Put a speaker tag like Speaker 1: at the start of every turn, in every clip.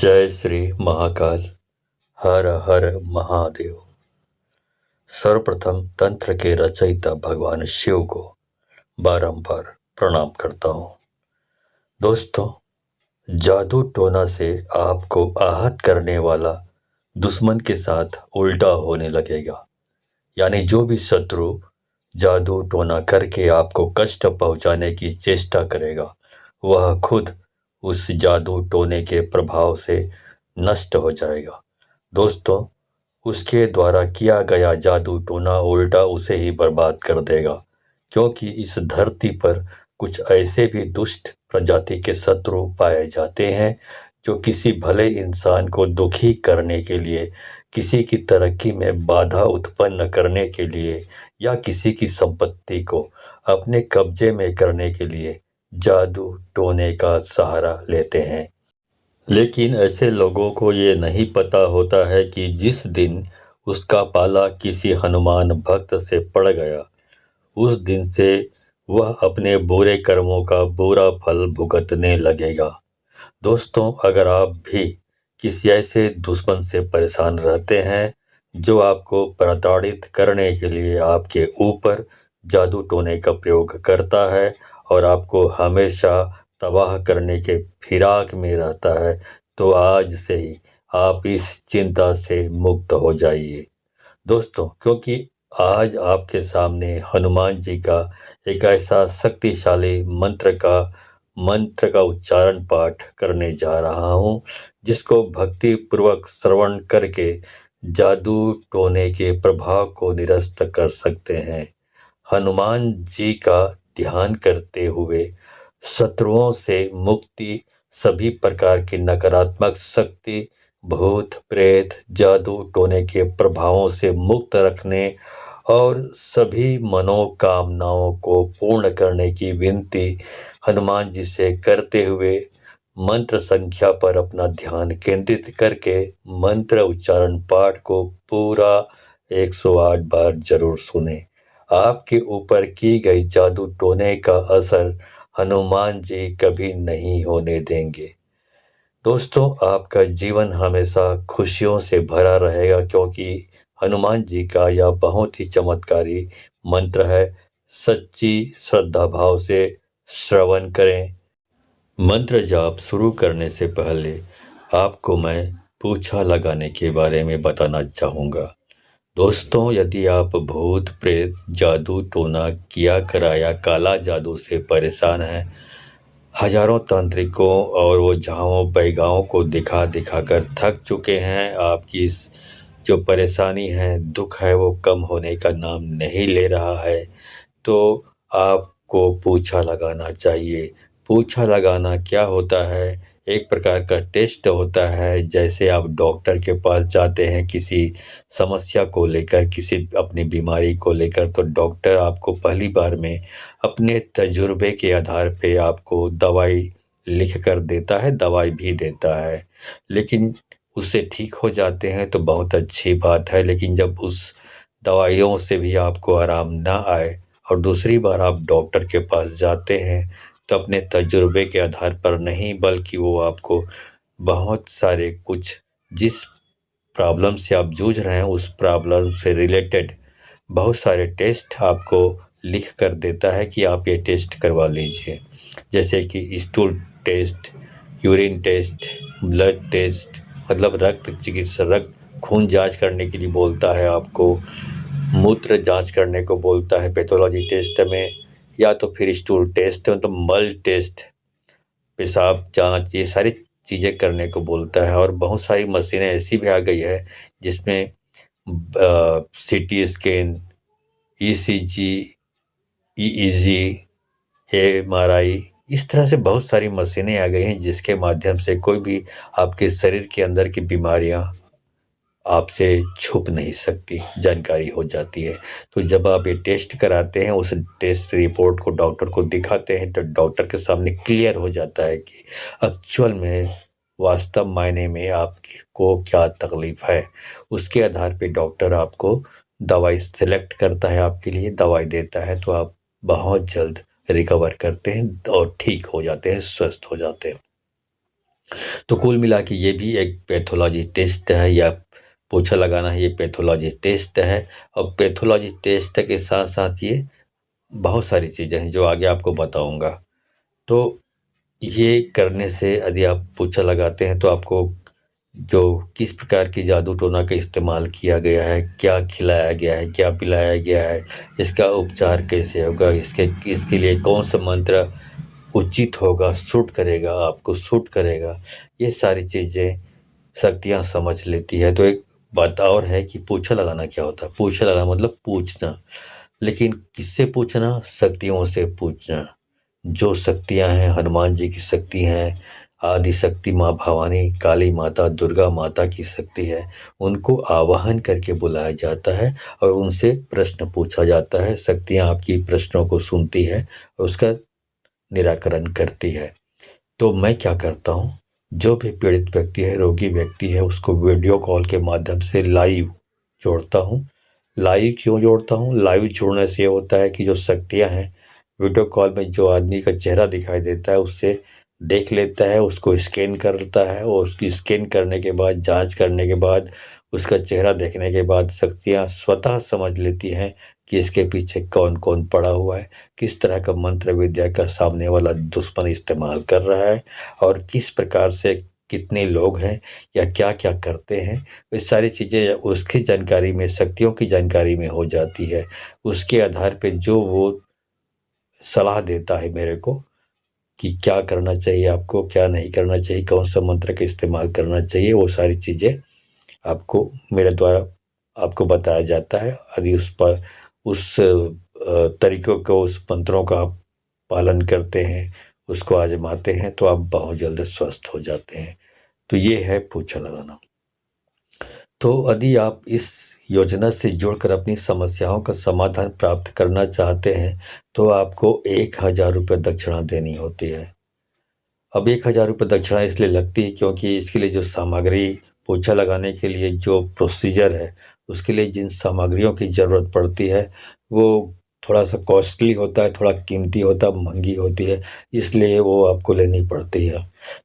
Speaker 1: जय श्री महाकाल। हर हर महादेव। सर्वप्रथम तंत्र के रचयिता भगवान शिव को बारंबार प्रणाम करता हूँ। दोस्तों, जादू टोना से आपको आहत करने वाला दुश्मन के साथ उल्टा होने लगेगा। यानी जो भी शत्रु जादू टोना करके आपको कष्ट पहुंचाने की चेष्टा करेगा, वह खुद उस जादू टोने के प्रभाव से नष्ट हो जाएगा। दोस्तों, उसके द्वारा किया गया जादू टोना उल्टा उसे ही बर्बाद कर देगा, क्योंकि इस धरती पर कुछ ऐसे भी दुष्ट प्रजाति के शत्रु पाए जाते हैं जो किसी भले इंसान को दुखी करने के लिए, किसी की तरक्की में बाधा उत्पन्न करने के लिए या किसी की संपत्ति को अपने कब्जे में करने के लिए जादू टोने का सहारा लेते हैं। लेकिन ऐसे लोगों को ये नहीं पता होता है कि जिस दिन उसका पाला किसी हनुमान भक्त से पड़ गया, उस दिन से वह अपने बुरे कर्मों का बुरा फल भुगतने लगेगा। दोस्तों, अगर आप भी किसी ऐसे दुश्मन से परेशान रहते हैं जो आपको प्रताड़ित करने के लिए आपके ऊपर जादू टोने का प्रयोग करता है और आपको हमेशा तबाह करने के फिराक में रहता है, तो आज से ही आप इस चिंता से मुक्त हो जाइए। दोस्तों, क्योंकि आज आपके सामने हनुमान जी का एक ऐसा शक्तिशाली मंत्र का उच्चारण पाठ करने जा रहा हूँ, जिसको भक्ति पूर्वक श्रवण करके जादू टोने के प्रभाव को निरस्त कर सकते हैं। हनुमान जी का ध्यान करते हुए शत्रुओं से मुक्ति, सभी प्रकार की नकारात्मक शक्ति, भूत प्रेत, जादू टोने के प्रभावों से मुक्त रखने और सभी मनोकामनाओं को पूर्ण करने की विनती हनुमान जी से करते हुए मंत्र संख्या पर अपना ध्यान केंद्रित करके मंत्र उच्चारण पाठ को पूरा 108 बार जरूर सुने। आपके ऊपर की गई जादू टोने का असर हनुमान जी कभी नहीं होने देंगे। दोस्तों, आपका जीवन हमेशा खुशियों से भरा रहेगा, क्योंकि हनुमान जी का यह बहुत ही चमत्कारी मंत्र है। सच्ची श्रद्धा भाव से श्रवण करें। मंत्र जाप शुरू करने से पहले आपको मैं पूछा लगाने के बारे में बताना चाहूँगा। दोस्तों, यदि आप भूत प्रेत, जादू टोना, किया कराया काला जादू से परेशान हैं, हजारों तांत्रिकों और ओझाओं बैगाओं को दिखा दिखा कर थक चुके हैं, आपकी इस जो परेशानी है, दुख है, वो कम होने का नाम नहीं ले रहा है, तो आपको पूछा लगाना चाहिए। पूछा लगाना क्या होता है? एक प्रकार का टेस्ट होता है। जैसे आप डॉक्टर के पास जाते हैं किसी समस्या को लेकर, किसी अपनी बीमारी को लेकर, तो डॉक्टर आपको पहली बार में अपने तजुर्बे के आधार पे आपको दवाई लिख कर देता है, दवाई भी देता है। लेकिन उससे ठीक हो जाते हैं तो बहुत अच्छी बात है, लेकिन जब उस दवाइयों से भी आपको आराम ना आए और दूसरी बार आप डॉक्टर के पास जाते हैं, तो अपने तजुर्बे के आधार पर नहीं, बल्कि वो आपको बहुत सारे कुछ जिस प्रॉब्लम से आप जूझ रहे हैं उस प्रॉब्लम से रिलेटेड बहुत सारे टेस्ट आपको लिख कर देता है कि आप ये टेस्ट करवा लीजिए। जैसे कि stool test, urine test, blood test, मतलब रक्त चिकित्सा, रक्त खून जांच करने के लिए बोलता है आपको, मूत्र जांच करने को बोलता है पैथोलॉजी टेस्ट में, या तो फिर स्टूल टेस्ट मतलब मल टेस्ट, पेशाब जांच, ये सारी चीज़ें करने को बोलता है। और बहुत सारी मशीनें ऐसी भी आ गई है जिसमें CT scan, ECG, EEG, MRI, इस तरह से बहुत सारी मशीनें आ गई हैं जिसके माध्यम से कोई भी आपके शरीर के अंदर की बीमारियां आपसे छुप नहीं सकती, जानकारी हो जाती है। तो जब आप ये टेस्ट कराते हैं, उस टेस्ट रिपोर्ट को डॉक्टर को दिखाते हैं, तो डॉक्टर के सामने क्लियर हो जाता है कि एक्चुअल में वास्तव मायने में आपको क्या तकलीफ है। उसके आधार पे डॉक्टर आपको दवाई सिलेक्ट करता है, आपके लिए दवाई देता है, तो आप बहुत जल्द रिकवर करते हैं और ठीक हो जाते हैं, स्वस्थ हो जाते हैं। तो कुल मिला के ये भी एक पैथोलॉजी टेस्ट है, या पोछा लगाना है, ये पैथोलॉजी टेस्ट है। और पैथोलॉजी टेस्ट के साथ साथ ये बहुत सारी चीज़ें हैं जो आगे आपको बताऊंगा। तो ये करने से यदि आप पोछा लगाते हैं तो आपको जो किस प्रकार की जादू टोना का इस्तेमाल किया गया है, क्या खिलाया गया है, क्या पिलाया गया है, इसका उपचार कैसे होगा, इसके लिए कौन सा मंत्र उचित होगा, सूट करेगा, आपको सूट करेगा, ये सारी चीज़ें शक्तियाँ समझ लेती है। तो एक बात और है कि पोछा लगाना क्या होता है। पोछा लगाना मतलब पूछना, लेकिन किससे पूछना? शक्तियों से पूछना। जो शक्तियाँ हैं, हनुमान जी की शक्ति हैं, आदि शक्ति माँ भवानी, काली माता, दुर्गा माता की शक्ति है, उनको आवाहन करके बुलाया जाता है और उनसे प्रश्न पूछा जाता है। शक्तियाँ आपकी प्रश्नों को सुनती है और उसका निराकरण करती है। तो मैं क्या करता हूँ, जो भी पीड़ित व्यक्ति है, रोगी व्यक्ति है, उसको वीडियो कॉल के माध्यम से लाइव जोड़ता हूँ। लाइव क्यों जोड़ता हूँ? लाइव जोड़ने से ये होता है कि जो शक्तियाँ हैं, वीडियो कॉल में जो आदमी का चेहरा दिखाई देता है उससे देख लेता है, उसको स्कैन करता है और उसकी स्कैन करने के बाद, जांच करने के बाद, उसका चेहरा देखने के बाद शक्तियाँ स्वतः समझ लेती हैं कि इसके पीछे कौन कौन पड़ा हुआ है, किस तरह का मंत्र विद्या का सामने वाला दुश्मन इस्तेमाल कर रहा है और किस प्रकार से कितने लोग हैं या क्या क्या करते हैं। ये सारी चीज़ें उसकी जानकारी में, शक्तियों की जानकारी में हो जाती है। उसके आधार पे जो वो सलाह देता है मेरे को कि क्या करना चाहिए आपको, क्या नहीं करना चाहिए, कौन सा मंत्र का इस्तेमाल करना चाहिए, वो सारी चीज़ें आपको मेरे द्वारा आपको बताया जाता है। यदि उस तरीकों को, उस मंत्रों का आप पालन करते हैं, उसको आजमाते हैं, तो आप बहुत जल्द स्वस्थ हो जाते हैं। तो ये है पोछा लगाना। तो यदि आप इस योजना से जुड़कर अपनी समस्याओं का समाधान प्राप्त करना चाहते हैं तो आपको 1000 रुपये दक्षिणा देनी होती है। अब 1000 रुपये दक्षिणा इसलिए लगती है क्योंकि इसके लिए जो सामग्री, पोछा लगाने के लिए जो प्रोसीजर है, उसके लिए जिन सामग्रियों की ज़रूरत पड़ती है वो थोड़ा सा कॉस्टली होता है, थोड़ा कीमती होता है, महंगी होती है, इसलिए वो आपको लेनी पड़ती है।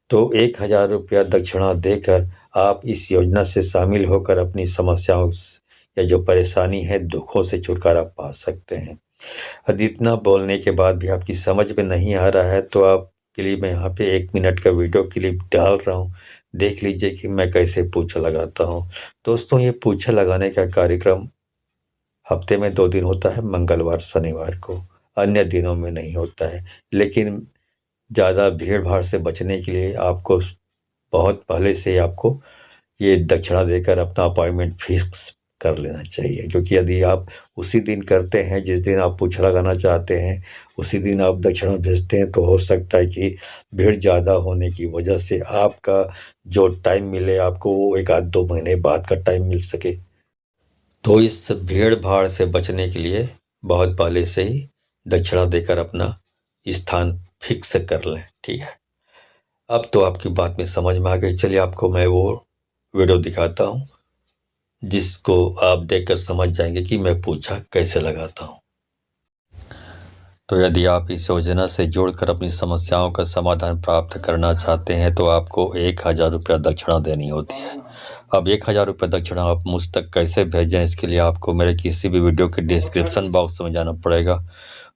Speaker 1: तो 1000 रुपया दक्षिणा देकर आप इस योजना से शामिल होकर अपनी समस्याओं या जो परेशानी है, दुखों से छुटकारा पा सकते हैं। यदि इतना बोलने के बाद भी आपकी समझ में नहीं आ रहा है तो आपके लिए मैं यहाँ पे 1 मिनट का वीडियो क्लिप डाल रहा हूँ, देख लीजिए कि मैं कैसे पोछा लगाता हूँ। दोस्तों, ये पोछा लगाने का कार्यक्रम हफ्ते में 2 दिन होता है, मंगलवार शनिवार को, अन्य दिनों में नहीं होता है। लेकिन ज़्यादा भीड़ भाड़ से बचने के लिए आपको बहुत पहले से आपको ये दक्षिणा देकर अपना अपॉइंटमेंट फिक्स कर लेना चाहिए, क्योंकि यदि आप उसी दिन करते हैं जिस दिन आप पोछा लगाना चाहते हैं, उसी दिन आप दक्षिणा भेजते हैं, तो हो सकता है कि भीड़ ज़्यादा होने की वजह से आपका जो टाइम मिले आपको वो 1 आध 2 महीने बाद का टाइम मिल सके। तो इस भीड़ भाड़ से बचने के लिए बहुत पहले से ही दक्षिणा देकर अपना स्थान फिक्स कर लें, ठीक है। अब तो आपकी बात में समझ में आ गई। चलिए आपको मैं वो वीडियो दिखाता हूँ जिसको आप देखकर समझ जाएंगे कि मैं पोछा कैसे लगाता हूँ। तो यदि आप इस योजना से जुड़कर अपनी समस्याओं का समाधान प्राप्त करना चाहते हैं तो आपको 1000 रुपया दक्षिणा देनी होती है। अब 1000 रुपये दक्षिणा आप मुझ तक कैसे भेजें, इसके लिए आपको मेरे किसी भी वीडियो के डिस्क्रिप्शन बॉक्स में जाना पड़ेगा।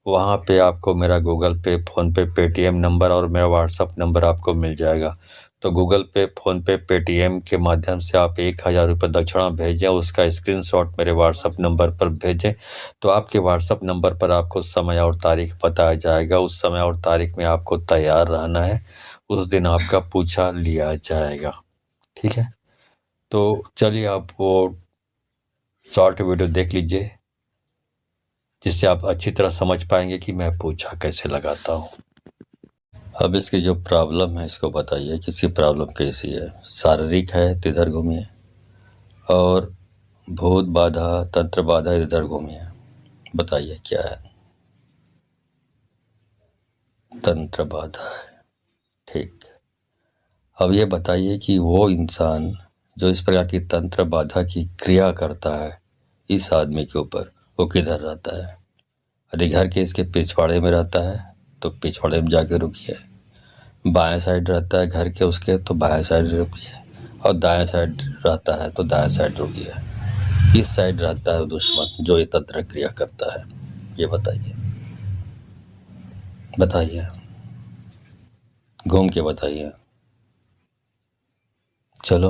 Speaker 1: वहाँ पे आपको मेरा गूगल पे, फ़ोनपे, पेटीएम नंबर और मेरा व्हाट्सअप नंबर आपको मिल जाएगा। तो गूगल पे, फ़ोनपे, पेटीएम के माध्यम से आप 1000 रुपये दक्षिणा भेजें, उसका स्क्रीनशॉट मेरे व्हाट्सअप नंबर पर भेजें। तो आपके व्हाट्सअप नंबर पर आपको समय और तारीख बताया जाएगा। उस समय और तारीख में आपको तैयार रहना है, उस दिन आपका पोछा लिया जाएगा, ठीक है। तो चलिए आप वो शॉर्ट वीडियो देख लीजिए, जिससे आप अच्छी तरह समझ पाएंगे कि मैं पोछा कैसे लगाता हूँ। अब इसकी जो प्रॉब्लम है इसको बताइए कि इसकी प्रॉब्लम कैसी है। शारीरिक है तो इधर घूमिए, और भूत बाधा, तंत्र बाधा, इधर घूमिए। बताइए क्या है? तंत्र बाधा है, ठीक। अब ये बताइए कि वो इंसान जो इस प्रकार की तंत्र बाधा की क्रिया करता है इस आदमी के ऊपर, वो किधर रहता है? यदि घर के इसके पिछवाड़े में रहता है तो पिछवाड़े में जाके रुकिए। बाएं साइड रहता है घर के उसके तो बाएं साइड रुकिए, और दाएं साइड रहता है तो दाएं साइड रुकिए। इस साइड रहता है दुश्मन जो ये तंत्र क्रिया करता है। ये बताइए, बताइए, घूम के बताइए। चलो,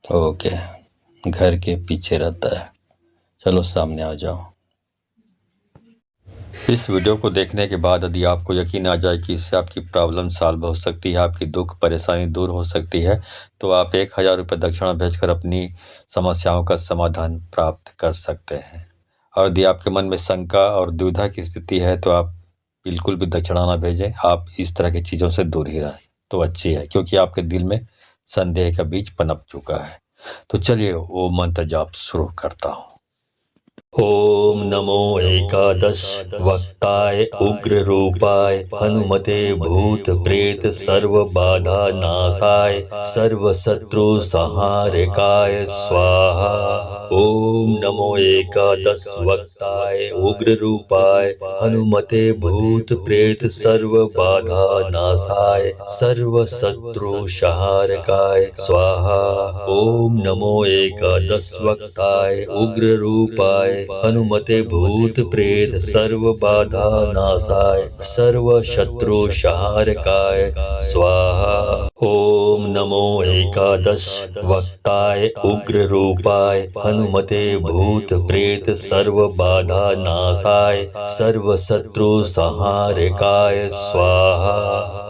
Speaker 1: ओके, घर के पीछे रहता है। चलो सामने आ जाओ। इस वीडियो को देखने के बाद यदि आपको यकीन आ जाए कि इससे आपकी प्रॉब्लम सॉल्व हो सकती है, आपकी दुख परेशानी दूर हो सकती है, तो आप 1000 रुपये दक्षिणा भेजकर अपनी समस्याओं का समाधान प्राप्त कर सकते हैं। और यदि आपके मन में शंका और दुविधा की स्थिति है तो आप बिल्कुल भी दक्षिणा ना भेजें। आप इस तरह की चीज़ों से दूर ही रहें तो अच्छी है, क्योंकि आपके दिल में संदेह का बीज पनप चुका है। तो चलिए वो मंत्र जाप शुरू करता हूँ। ओम नमो एकादश वक्ताय उग्र रूपाय हनुमते भूत प्रेत सर्व बाधा नाशाय सर्व शत्रु संहारकाय स्वाहा। ओम नमो एकादश वक्ताय उग्र रूपाय हनुमते भूत प्रेत सर्व बाधा नाशाय सर्व शत्रु संहारकाय स्वाहा। ओम नमो एकादश वक्ताय उग्र रूपाय हनुमते भूत प्रेत सर्व बाधा नाशाय सर्व शत्रु संहारकाय स्वाहा। ओम नमो एकादश वक्ताय उग्र रूपाय हनुमते भूत प्रेत सर्व बाधा नाशाय सर्व शत्रु संहारकाय स्वाहा।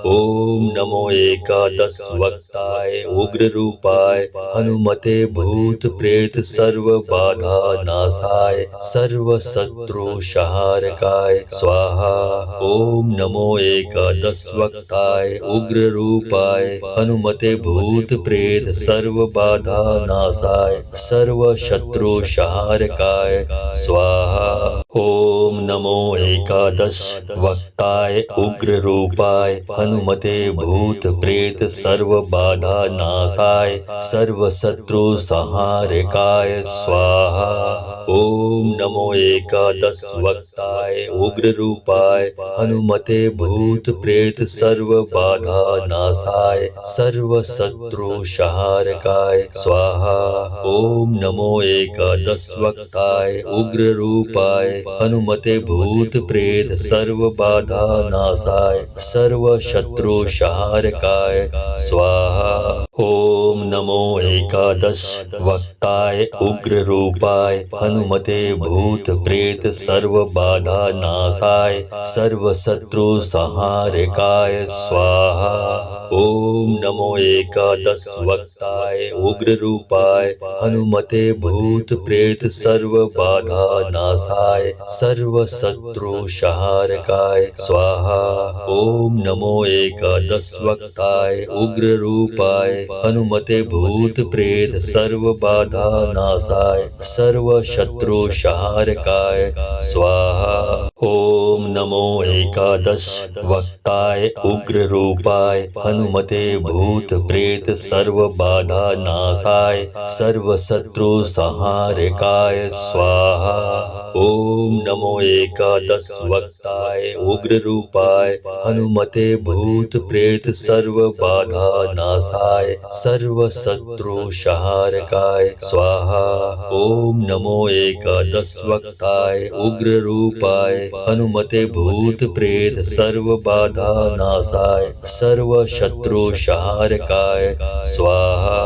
Speaker 1: ओम नमो एकादश वक्ताय उग्र रूपाय हनुमते भूत प्रेत सर्व बाधा नाशाय सर्व शत्रु संहारकाय स्वाहा। ओम नमो एकादश वक्ताय उग्र रूपाय हनुमते भूत प्रेत सर्व बाधा नाशाय सर्व शत्रु संहारकाय स्वाहा। ओम नमो एकादश वक्ताय उग्र रूपाय हनुमते भूत प्रेत सर्व बाधा नाशाय सर्व शत्रु संहारकाय स्वाहा। ओम नमो एकादश वक्ताय उग्र रूपाय हनुमते भूत प्रेत सर्व बाधा नाशाय सर्व शत्रु संहारकाय स्वाहा। ओम नमो एकादश वक्ताय उग्र रूपाय हनुमते भूत प्रेत सर्व बाधा नाशाय सर्व शत्रु संहारकाय स्वाहा। ओम नमो एकादश वक्ताय उग्र रूपाय हनुमते भूत प्रेत सर्व बाधा नाशाय सर्व शत्रु संहारकाय स्वाहा। ओम नमो एकादश वक्ताय उग्र रूपाय हनुमते भूत प्रेत सर्व बाधा नाशाय सर्व शत्रु संहारकाय स्वाहा। ओम नमो एकादश वक्ताय उग्र रूपाय हनुमते भूत प्रेत सर्व बाधा नाशाय सर्व शत्रु संहारकाय स्वाहा। ओम नमो एकादश वक्ताय उग्र रूपाय हनुमते भूत प्रेत सर्व बाधा नाशाय सर्व शत्रु संहारकाय स्वाहा। ओम नमो एकादश वक्ताय उग्र रूपाय हनुमते भूत प्रेत सर्व बाधा नाशाय सर्व शत्रु संहारकाय स्वाहा। ओम नमो एकादश वक्ताय उग्र रूपाय हनुमते भूत प्रेत सर्व बाधा नाशाय सर्व शत्रु संहारकाय स्वाहा।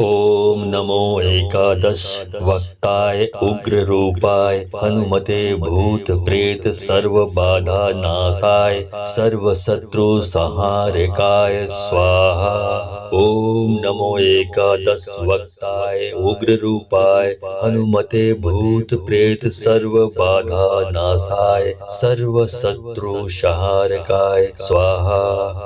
Speaker 1: ओम नमो एकादश वक्ताय उग्र रूपाय हनुमते भूत प्रेत सर्व बाधा नाशाय सर्व शत्रु संहारकाय स्वाहा। ओम नमो एकादश वक्ताय उग्र रूपाय हनुमते भूत प्रेत सर्व बाधा नाशाय सर्व शत्रु संहारकाय स्वाहा।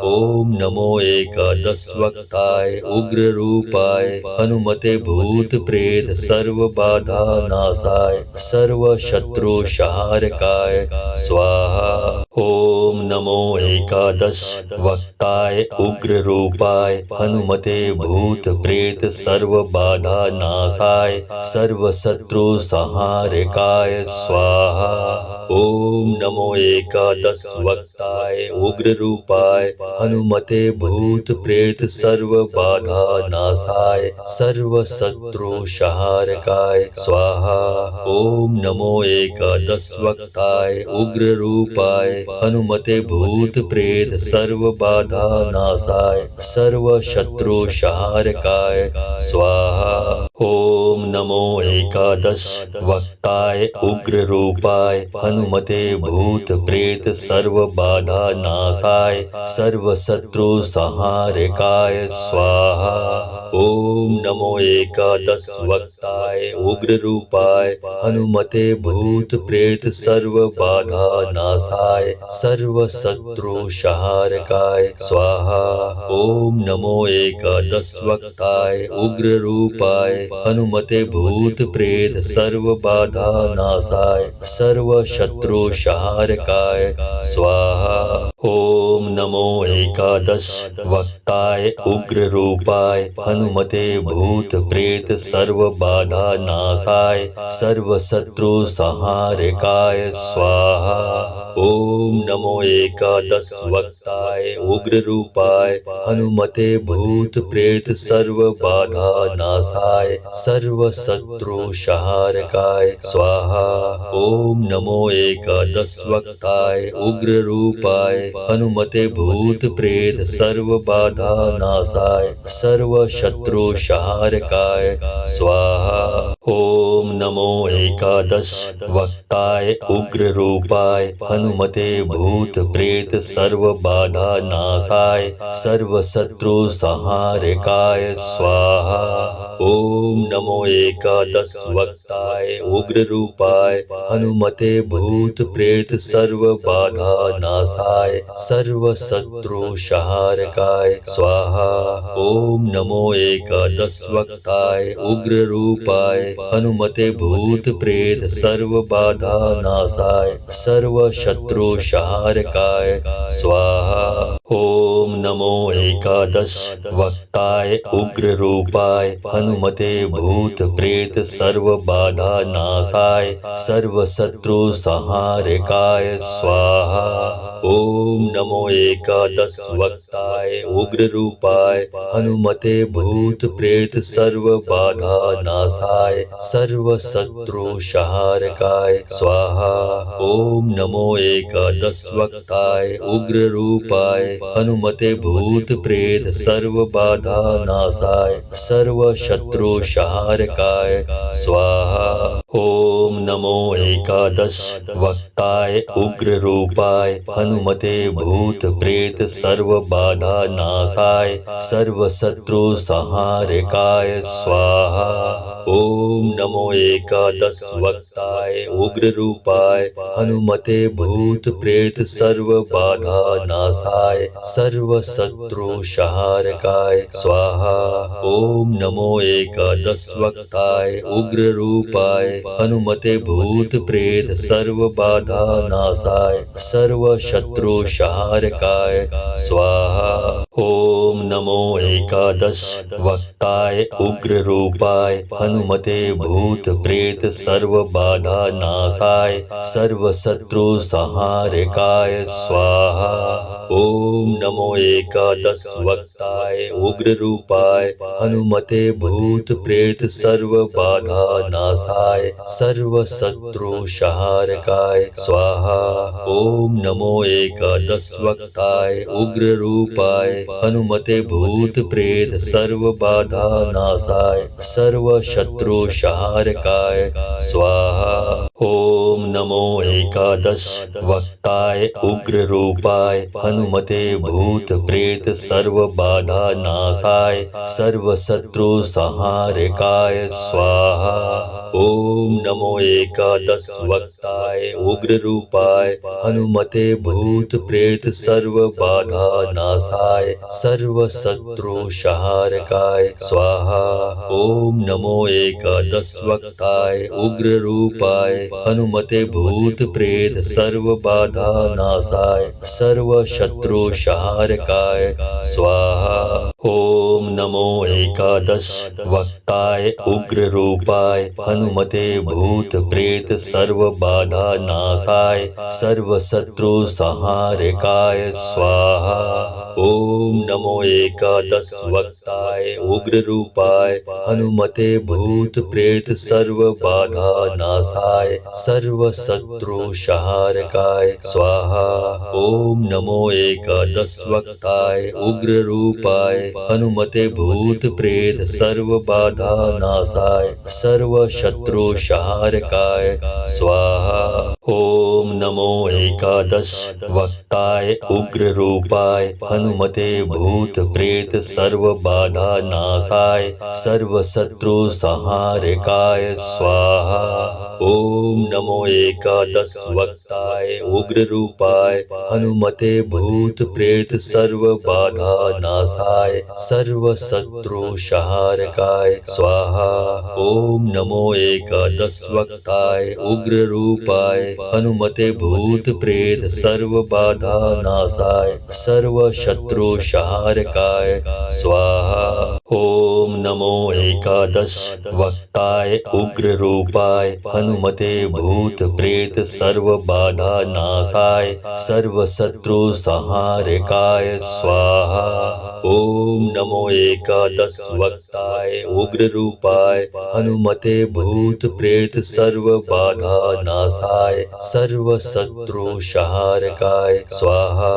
Speaker 1: ओम नमो एकादश वक्ताय उग्र रूपाय हनुमते भूत प्रेत सर्व बाधा नाशाय सर्व शत्रु संहारकाय स्वाहा। ओम नमो एकादश वक्ताय उग्र रूपाय हनुमते भूत प्रेत सर्व बाधा नाशाय सर्व शत्रु संहारकाय स्वाहा। ओम नमो एकादश वक्ताय उग्र रूपाय हनुमते भूत प्रेत सर्व बाधा नाशाय सर्व शत्रु संहारकाय स्वाहा। ओम नमो एकादश वक्ताय उग्र रूपाय हनुमते भूत प्रेत सर्व बाधा नाशाय सर्व शत्रु संहारकाय स्वाहा। ओम नमो एकादश वक्ताय उग्र रूपाय हनुमते भूत प्रेत सर्व बाधा नाशाय सर्व शत्रु संहारकाय स्वाहा। ओम नमो एकादश वक्ताय उग्र रूपाय हनुमते भूत प्रेत सर्व बाधा नाशाय सर्व शत्रु संहारकाय स्वाहा। ओम नमो एकादश वक्ताय उग्र रूपाय हनुमते भूत प्रेत सर्व बाधा नाशाय सर्व शत्रु संहारकाय स्वाहा। ओम नमो एकादश वक्ताय उग्र रूपाय हनुमते भूत प्रेत सर्व बाधा नाशाय सर्व शत्रु संहारकाय स्वाहा। ओम नमो एकादश वक्ताय उग्र रूपाय हनुमते भूत प्रेत सर्व बाधा नाशाय सर्व शत्रु संहारकाय स्वाहा। ओम नमो एकादश वक्ताय उग्र रूपाय हनुमते भूत प्रेत सर्व बाधा नाशाय सर्व शत्रु संहारकाय स्वाहा। ओम नमो एकादश वक्ताय उग्र रूपाय हनुमते भूत प्रेत सर्व बाधा नाशाय सर्व शत्रु संहारकाय स्वाहा। ओम नमो एकादश वक्ताय उग्र रूपाय हनुमते भूत प्रेत सर्व बाधा नाशाय सर्व शत्रु संहारकाय स्वाहा। ओम नमो एकादश वक्ताय उग्र रूपाय हनुमते भूत प्रेत सर्व बाधा नाशाय सर्व शत्रु संहारकाय स्वाहा। ओम नमो एकादश वक्ताय उग्र रूपाय हनुमते भूत प्रेत सर्व बाधा नाशाय सर्व शत्रु संहारकाय स्वाहा। ओम नमो एकादश वक्ताय उग्र रूपाय हनुमते भूत प्रेत सर्व बाधा नाशाय सर्व शत्रु संहारकाय स्वाहा। ओम नमो एकादश वक्ताय उग्र रूपाय हनुमते भूत प्रेत सर्व बाधा नाशाय सर्व शत्रु संहारकाय स्वाहा। ओम नमो एकादश वक्ताय उग्र रूपाय हनुमते भूत प्रेत सर्व बाधा नाशाय सर्व शत्रु संहारकाय स्वाहा। ओम नमो एकादश वक्ताय उग्र रूपाय हनुमते भूत प्रेत सर्व बाधा नाशाय सर्व शत्रु संहारकाय स्वाहा। ओम नमो एकादश वक्ताय उग्र रूपाय हनुमते भूत प्रेत सर्व बाधा नाशाय सर्व शत्रु संहारकाय स्वाहा। ओम नमो एकादश वक्ताय उग्र रूपाय हनुमते भूत प्रेत सर्व बाधा नाशाय सर्व शत्रु संहारकाय स्वाहा। ओम नमो एकादश वक्ताय उग्र रूपाय हनुमते भूत प्रेत सर्व बाधा नाशाय सर्व शत्रु संहारकाय स्वाहा। ओम नमो एकादश वक्ताय उग्र रूपाय हनुमते भूत प्रेत सर्व बाधा नाशाय सर्व शत्रु संहारकाय स्वाहा। ओम नमो एकादश वक्ताय उग्र रूपाय हनुमते भूत प्रेत सर्व बाधा नाशाय सर्व शत्रु संहारकाय स्वाहा। ओम नमो एकादश वक्ताय उग्र रूपाय हनुमते भूत प्रेत सर्व बाधा नाशाय सर्व शत्रु संहारकाय स्वाहा। ओम नमो एकादश वक्ताय उग्र रूपाय हनुमते भूत प्रेत सर्व बाधा नाशाय सर्व शत्रु संहारकाय स्वाहा। ओम नमो एकादश वक्ताय उग्र रूपाय हनुमते भूत प्रेत सर्व बाधा नाशाय सर्व शत्रु संहारकाय स्वाहा। ओम नमो एकादश वक्ताय उग्र रूपाय हनुमते भूत प्रेत सर्व बाधा नाशाय सर्व शत्रु संहारकाय स्वाहा। ओम नमो एकादश वक्ताय उग्र रूपाय हनुमते भूत प्रेत सर्व बाधा नाशाय सर्व शत्रु संहारकाय स्वाहा। ओम नमो एकादश वक्ताय उग्र रूपाय हनुमते भूत प्रेत सर्व बाधा नाशाय सर्व शत्रु संहारकाय स्वाहा। ओम नमो एकादश वक्ताय उग्र रूपाय हनुमते भूत प्रेत सर्व बाधा नाशाय सर्व शत्रु संहारकाय स्वाहा। ओम नमो एकादश वक्ताय उग्र रूपाय हनुमते भूत प्रेत सर्व बाधा नाशाय सर्व शत्रु संहारकाय स्वाहा। ओम नमो एकादश वक्ताय उग्र रूपाय हनुमते भूत प्रेत सर्व बाधा नाशाय सर्व शत्रु संहारकाय स्वाहा। ओम नमो एकादश वक्ताय उग्र रूपाय हनुमते भूत प्रेत सर्व बाधा नाशाय सर्व शत्रु संहारकाय स्वाहा।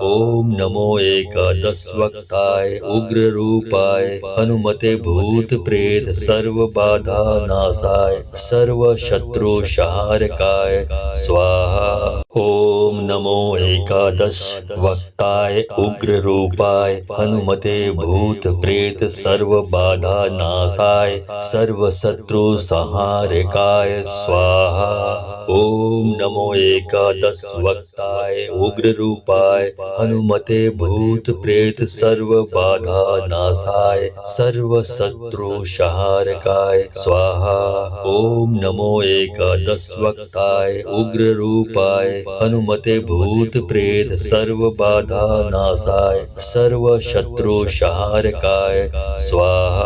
Speaker 1: ओम नमो एकादश वक्ताय उग्र रूपाय हनुमते भूत प्रेत सर्व बाधा नाशाय सर्व शत्रु संहारकाय स्वाहा। ओम नमो एकादश वक्ताय उग्र रूपाय हनुमते भूत प्रेत सर्व बाधा नाशाय सर्व शत्रु संहारकाय स्वाहा। ओम नमो एकादश वक्ताय उग्र रूपाय हनुमते भूत प्रेत सर्व बाधा नाशाय सर्व शत्रु संहारकाय स्वाहा। ओम नमो एकादश वक्ताय उग्र रूपाय हनुमते भूत प्रेत सर्व बाधा नाशाय सर्व शत्रु संहारकाय स्वाहा।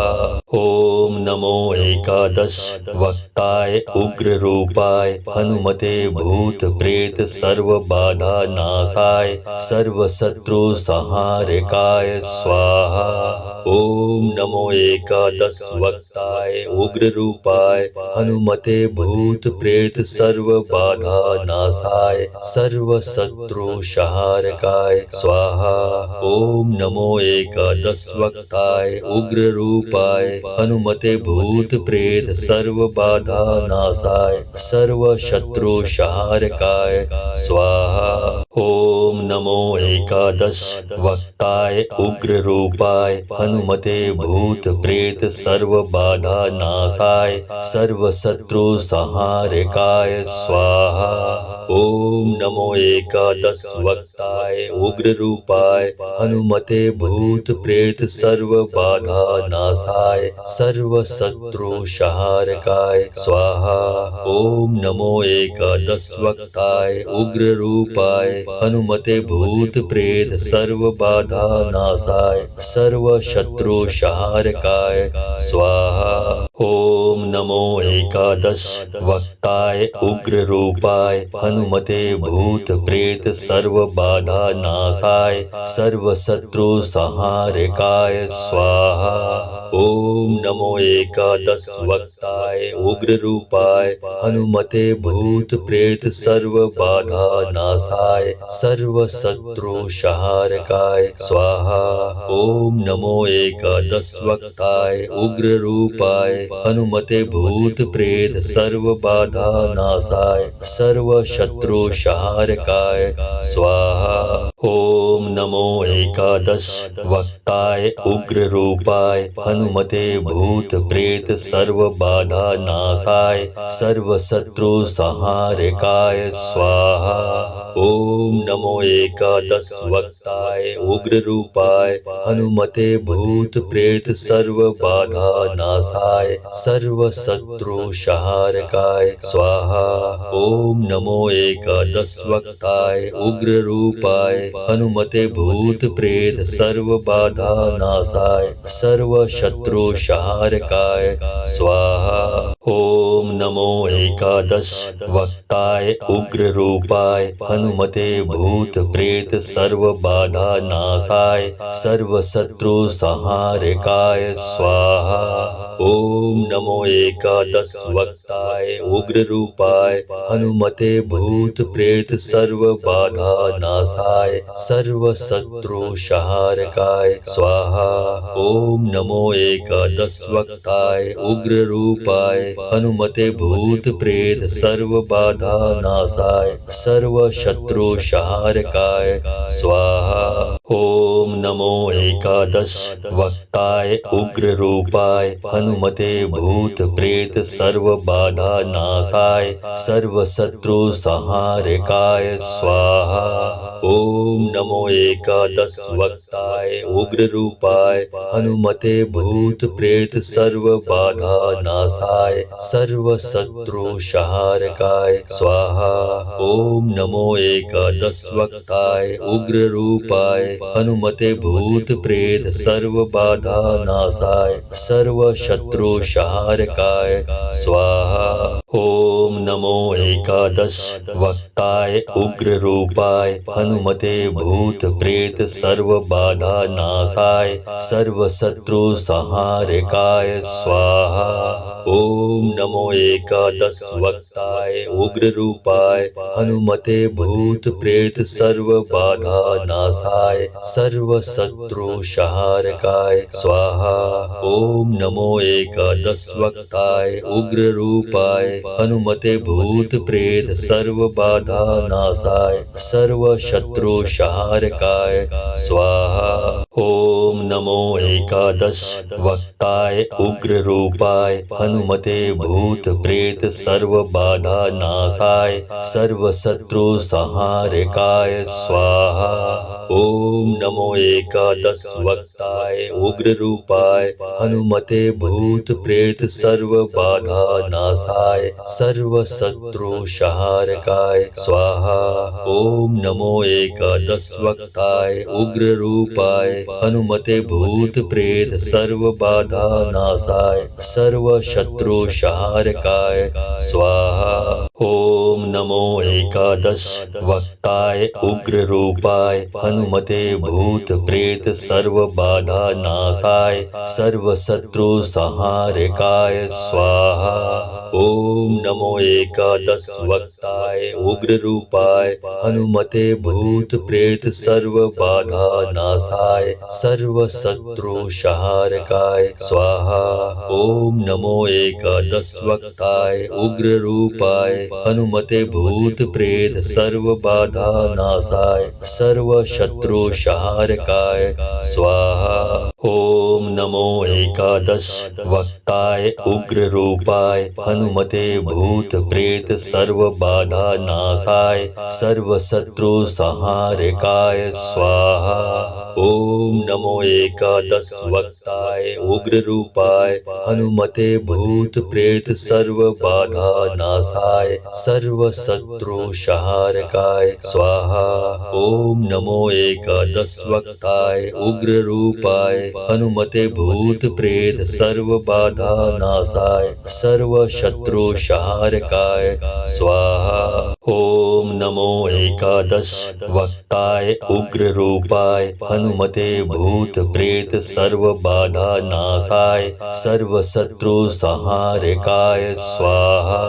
Speaker 1: ओम नमो एकादश वक्ताय उग्र रूपाय हनुमते भूत प्रेत सर्व बाधा नाशाय सर्व शत्रु संहारकाय स्वाहा। ओम नमो एकादश वक्ताय उग्र रूपाय हनुमते भूत प्रेत सर्व बाधा नाशाय सर्व शत्रु संहारकाय स्वाहा। ओम नमो एकादश वक्ताय उग्र रूपाय हनुमते भूत प्रेत सर्व बाधा नाशाय सर्व शत्रु संहारकाय स्वाहा। ओम नमो एकादश वक्ताय उग्र रूपाय हनुमते भूत प्रेत सर्व बाधा नाशाय सर्व शत्रु संहारकाय स्वाहा। ओम नमो एकादश वक्ताय उग्र रूपाय हनुमते भूत प्रेत सर्व बाधा नाशाय सर्व शत्रु संहारकाय स्वाहा। ओम नमो एकादश वक्ताय उग्र रूपाय हनुमते भूत प्रेत सर्व बाधा नाशाय सर्व शत्रु संहारकाय स्वाहा। ओम नमो एकादश वक्ताय उग्र रूपाय हनुमते भूत प्रेत सर्व बाधा नाशाय सर्व शत्रु संहारकाय स्वाहा। ओम नमो एकादश वक्ताय उग्र रूपाय हनुमते भूत प्रेत सर्व बाधा नाशाय सर्व शत्रु संहारकाय स्वाहा। ओम नमो एकादश वक्ताय उग्र रूपाय हनुमते भूत प्रेत सर्व बाधा नाशाय सर्व शत्रु संहारकाय स्वाहा। ओम नमो एकादश वक्ताय उग्र रूपाय हनुमते भूत प्रेत सर्व बाधा नाशाय सर्व शत्रु संहारकाय स्वाहा। ओम नमो एकादश वक्ताय उग्र रूपाय हनुमते भूत प्रेत सर्व बाधा नाशाय सर्व शत्रु संहारकाय स्वाहा। ओम नमो एकादश वक्ताय उग्र रूपाय हनुमते भूत प्रेत सर्व बाधा नाशाय सर्व शत्रु सर्वशत्रुशहारकाय स्वाहा। ओम नमो एकादश वक्ताय उग्ररूपाय हनुमते भूत प्रेत सर्व बाधा नाशाय सर्व शत्रु संहारकाय स्वाहा। ओम नमो एकादश वक्ताय उग्ररूपाय हनुमते भूत प्रेत सर्व बाधा नाशाय सर्व शत्रु संहारकाय स्वाहा। ओम नमो एकादश वक्ताय उग्ररूपाय हनुमते भूत प्रेत सर्व बाधा नाशाय सर्व शत्रु संहारकाय स्वाहा। ओम नमो एकादश वक्ताय उग्ररूपाय हनुमते भूत प्रेत सर्व बाधा नाशाय सर्व शत्रु संहारकाय स्वाहा। ओम नमो एकादश वक्ताय उग्ररूपाय हनुमते भूत प्रेत सर्व बाधा नाशाय सर्व शत्रु संहारकाय स्वाहा। ओम नमो एकादश वक्ताय उग्ररूपाय हनुमते भूत प्रेत सर्व बाधा नाशाय सर्व शत्रु संहारकाय स्वाहा। ओम नमो एकादश वक्ताय उग्ररूपाय हनुमते भूत प्रेत सर्व बाधा नाशाय सर्व शत्रु संहारकाय स्वाहा। ओम नमो एकादश वक्ताय उग्ररूपाय हनुमते भूत प्रेत सर्व बाधा नाशाय सर्व शत्रु संहारकाय स्वाहा। ओम नमो एकादश वक्ताय उग्ररूपाय हनुमते भूत प्रेत सर्व बाधा नाशाय सर्व शत्रु संहारकाय स्वाहा। ओम नमो एकादश वक्ताय उग्ररूपाय हनुमते भूत प्रेत सर्व बाधा नाशाय सर्व शत्रु संहारकाय स्वाहा। ओम नमो एकादश वक्ताय उग्ररूपाय हनुमते भूत प्रेत सर्व बाधा नाशाय सर्व शत्रु संहारकाय स्वाहा। ओम नमो एकादश वक्ताय उग्ररूपाय हनुमते भूत प्रेत सर्व बाधा नाशाय सर्व शत्रु संहारकाय स्वाहा। ओम नमो एकादश वक्ताय उग्ररूपाय हनुमते भूत प्रेत सर्व बाधा नाशाय सर्व शत्रु संहारकाय स्वाहा। ओम नमो एकादश वक्ताय उग्ररूपाय हनुमते भूत प्रेत सर्व बाधा नाशाय सर्व शत्रु संहारकाय स्वाहा। ओम नमो एकादश वक्ताय उग्ररूपाय हनुमते भूत प्रेत सर्व बाधा नाशाय सर्व शत्रु संहारकाय स्वाहा। ओम नमो एकादश वक्ताय उग्ररूपाय हनुमते भूत प्रेत सर्व बाधा नाशाय सर्व शत्रु संहारकाय स्वाहा। ओम नमो एकादश वक्ताय उग्ररूपाय हनुमते भूत प्रेत सर्व बाधा नाशाय सर्व शत्रु संहारकाय स्वाहा। ओम नमो एकादश वक्ताय उग्ररूपाय हनुमते भूत प्रेत सर्व बाधा नाशाय सर्व शत्रु संहारकाय स्वाहा। ओम नमो एकादश वक्ताय उग्ररूपाय हनुमते भूत प्रेत सर्व बाधा नाशाय सर्व शत्रु संहारकाय स्वाहा।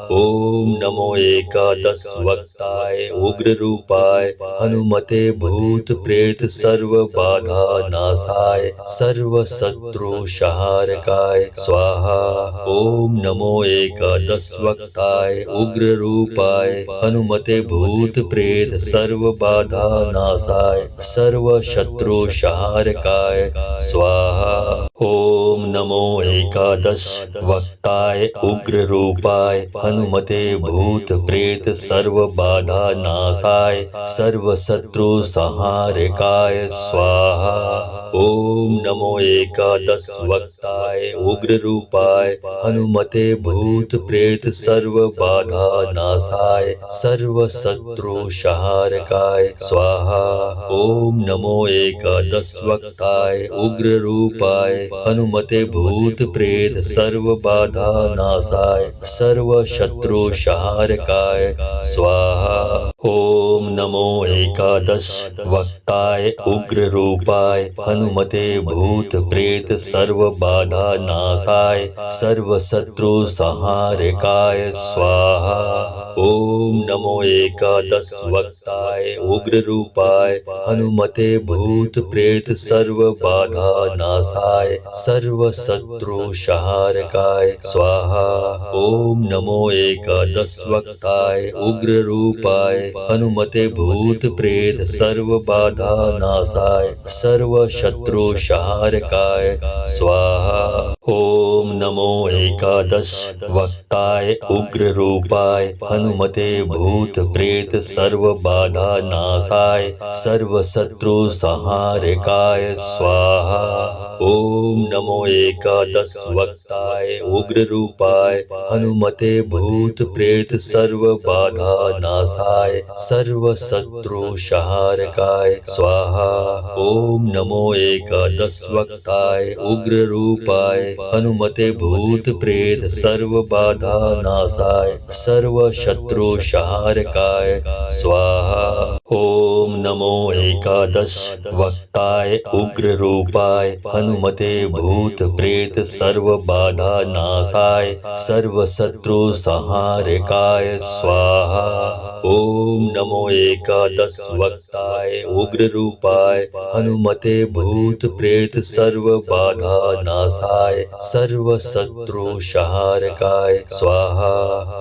Speaker 1: ओम नमो एकादश वक्ताय उग्ररूपाय हनुमते भूत प्रेत सर्व बाधा नाशाय सर्व शत्रु संहारकाय स्वाहा। ओम नमो एकादश वक्ताय उग्ररूपाय हनुमते भूत प्रेत सर्व बाधा नाशाय सर्व शत्रु संहारकाय स्वाहा। ओम नमो एकादश वक्ताय उग्ररूपाय हनुमते भूत प्रेत सर्व बाधा नाशाय सर्व शत्रु संहारकाय स्वाहा। ओम नमो एकादश वक्ताय उग्ररूपाय हनुमते भूत प्रेत सर्व बाधा नाशाय सर्व शत्रु संहारकाय स्वाहा। ओम नमो एकादश वक्ताय उग्र रूपाय हनुमते भूत प्रेत सर्व बाधा नाशाय सर्व शत्रु संहारकाय स्वाहा। ओम नमो एकादश वक्ताय उग्र रूपाय हनुमते भूत प्रेत सर्व बाधा नाशाय सर्व शत्रु संहारकाय स्वाहा। ओम नमो एकादश वक्ताय उग्र रूपाय हनुमते भूत प्रेत सर्व बाधा नाशाय सर्व शत्रु संहारकाय स्वाहा। ओम नमो एकादश वक्ताय उग्र रूपाय हनुमते भूत प्रेत सर्व बाधा नाशाय सर्व शत्रु संहारकाय स्वाहा। ओम नमो एकादश वक्ताय उग्र रूपाय हनुमते भूत प्रेत सर्व बाधा नाशाय सर्व शत्रु संहारकाय स्वाहा। ओम नमो एकादश वक्ताय उग्र रूपाय हनुमते भूत प्रेत सर्व बाधा नाशाय सर्व शत्रु संहारकाय स्वाहा। ओम नमो एकादश वक्ताय उग्र रूपाय हनुमते भूत प्रेत सर्व बाधा नाशाय सर्व शत्रु संहारकाय स्वाहा। ओम नमो एकादश वक्ताय उग्र रूपाय हनुमते भूत प्रेत सर्व बाधा नाशाय सर्व शत्रु संहारकाय स्वाहा। ओम नमो एकादश वक्ताय उग्र रूपाय हनुमते भूत प्रेत सर्व बाधा नाशाय सर्व शत्रु संहारकाय स्वाहा।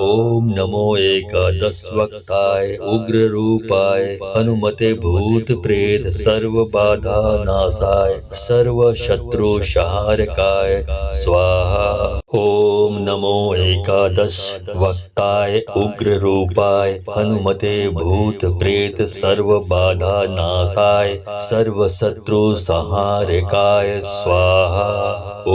Speaker 1: ओम नमो एकादश वक्ताय उग्र रूपाय हनुमते भूत प्रेत सर्व बाधा नाशाय सर्व शत्रु संहारकाय स्वाहा। ओम नमो एकादश वक्ताय उग्र रूपाय हनुमते भूत प्रेत सर्व बाधा नाशाय सर्व शत्रु संहारकाय स्वाहा।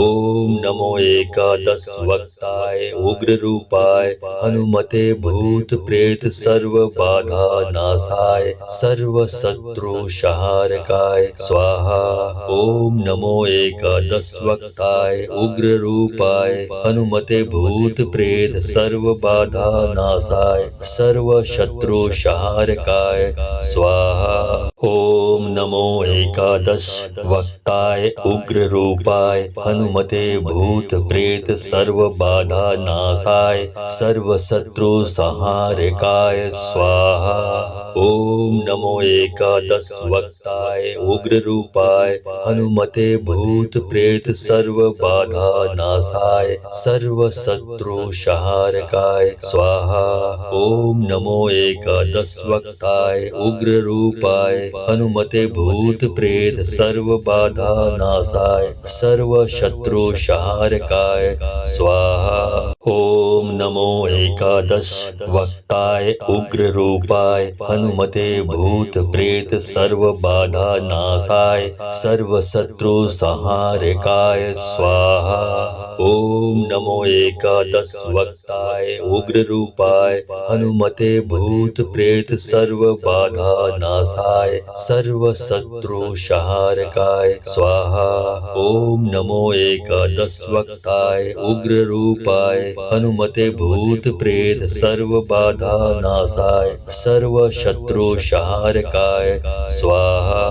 Speaker 1: ओम नमो एकादश वक्ताय उग्र रूपाय हनुमते भूत प्रेत सर्व बाधा नाशाय सर्व शत्रु संहारकाय स्वाहा। ओम नमो एकादश वक्ताय उग्र रूपाय हनुमते भूत प्रेत सर्व बाधा नाशाय सर्व शत्रु संहारकाय स्वाहा। ओम नमो एकादश वक्ताय उग्र रूपाय हनुमते भूत प्रेत सर्व बाधा नाशाय सर्व शत्रु संहारकाय स्वाहा। ओम नमो एकादश वक्ताय उग्र रूपाय हनुमते भूत प्रेत सर्व बाधा नाशाय सर्व शत्रु संहारकाय स्वाहा। ओम नमो एकादश वक्ताय उग्र रूपाय हनुमते भूत प्रेत सर्व बाधा नाशाय सर्व शत्रु संहारकाय स्वाहा। ओम नमो एकादश वक्ताय उग्र रूपाय हनुमते भूत प्रेत सर्व बाधा नाशाय सर्व शत्रु संहारकाय स्वाहा। ओम नमो एकादश वक्ताय उग्र रूपाय हनुमते भूत प्रेत सर्व बाधा नाशाय सर्व शत्रु संहारकाय स्वाहा। ओम नमो एकादश वक्ताय उग्र रूपाय हनुमते भूत प्रेत सर्व बाधा नाशाय सर्व शत्रु संहारकाय स्वाहा।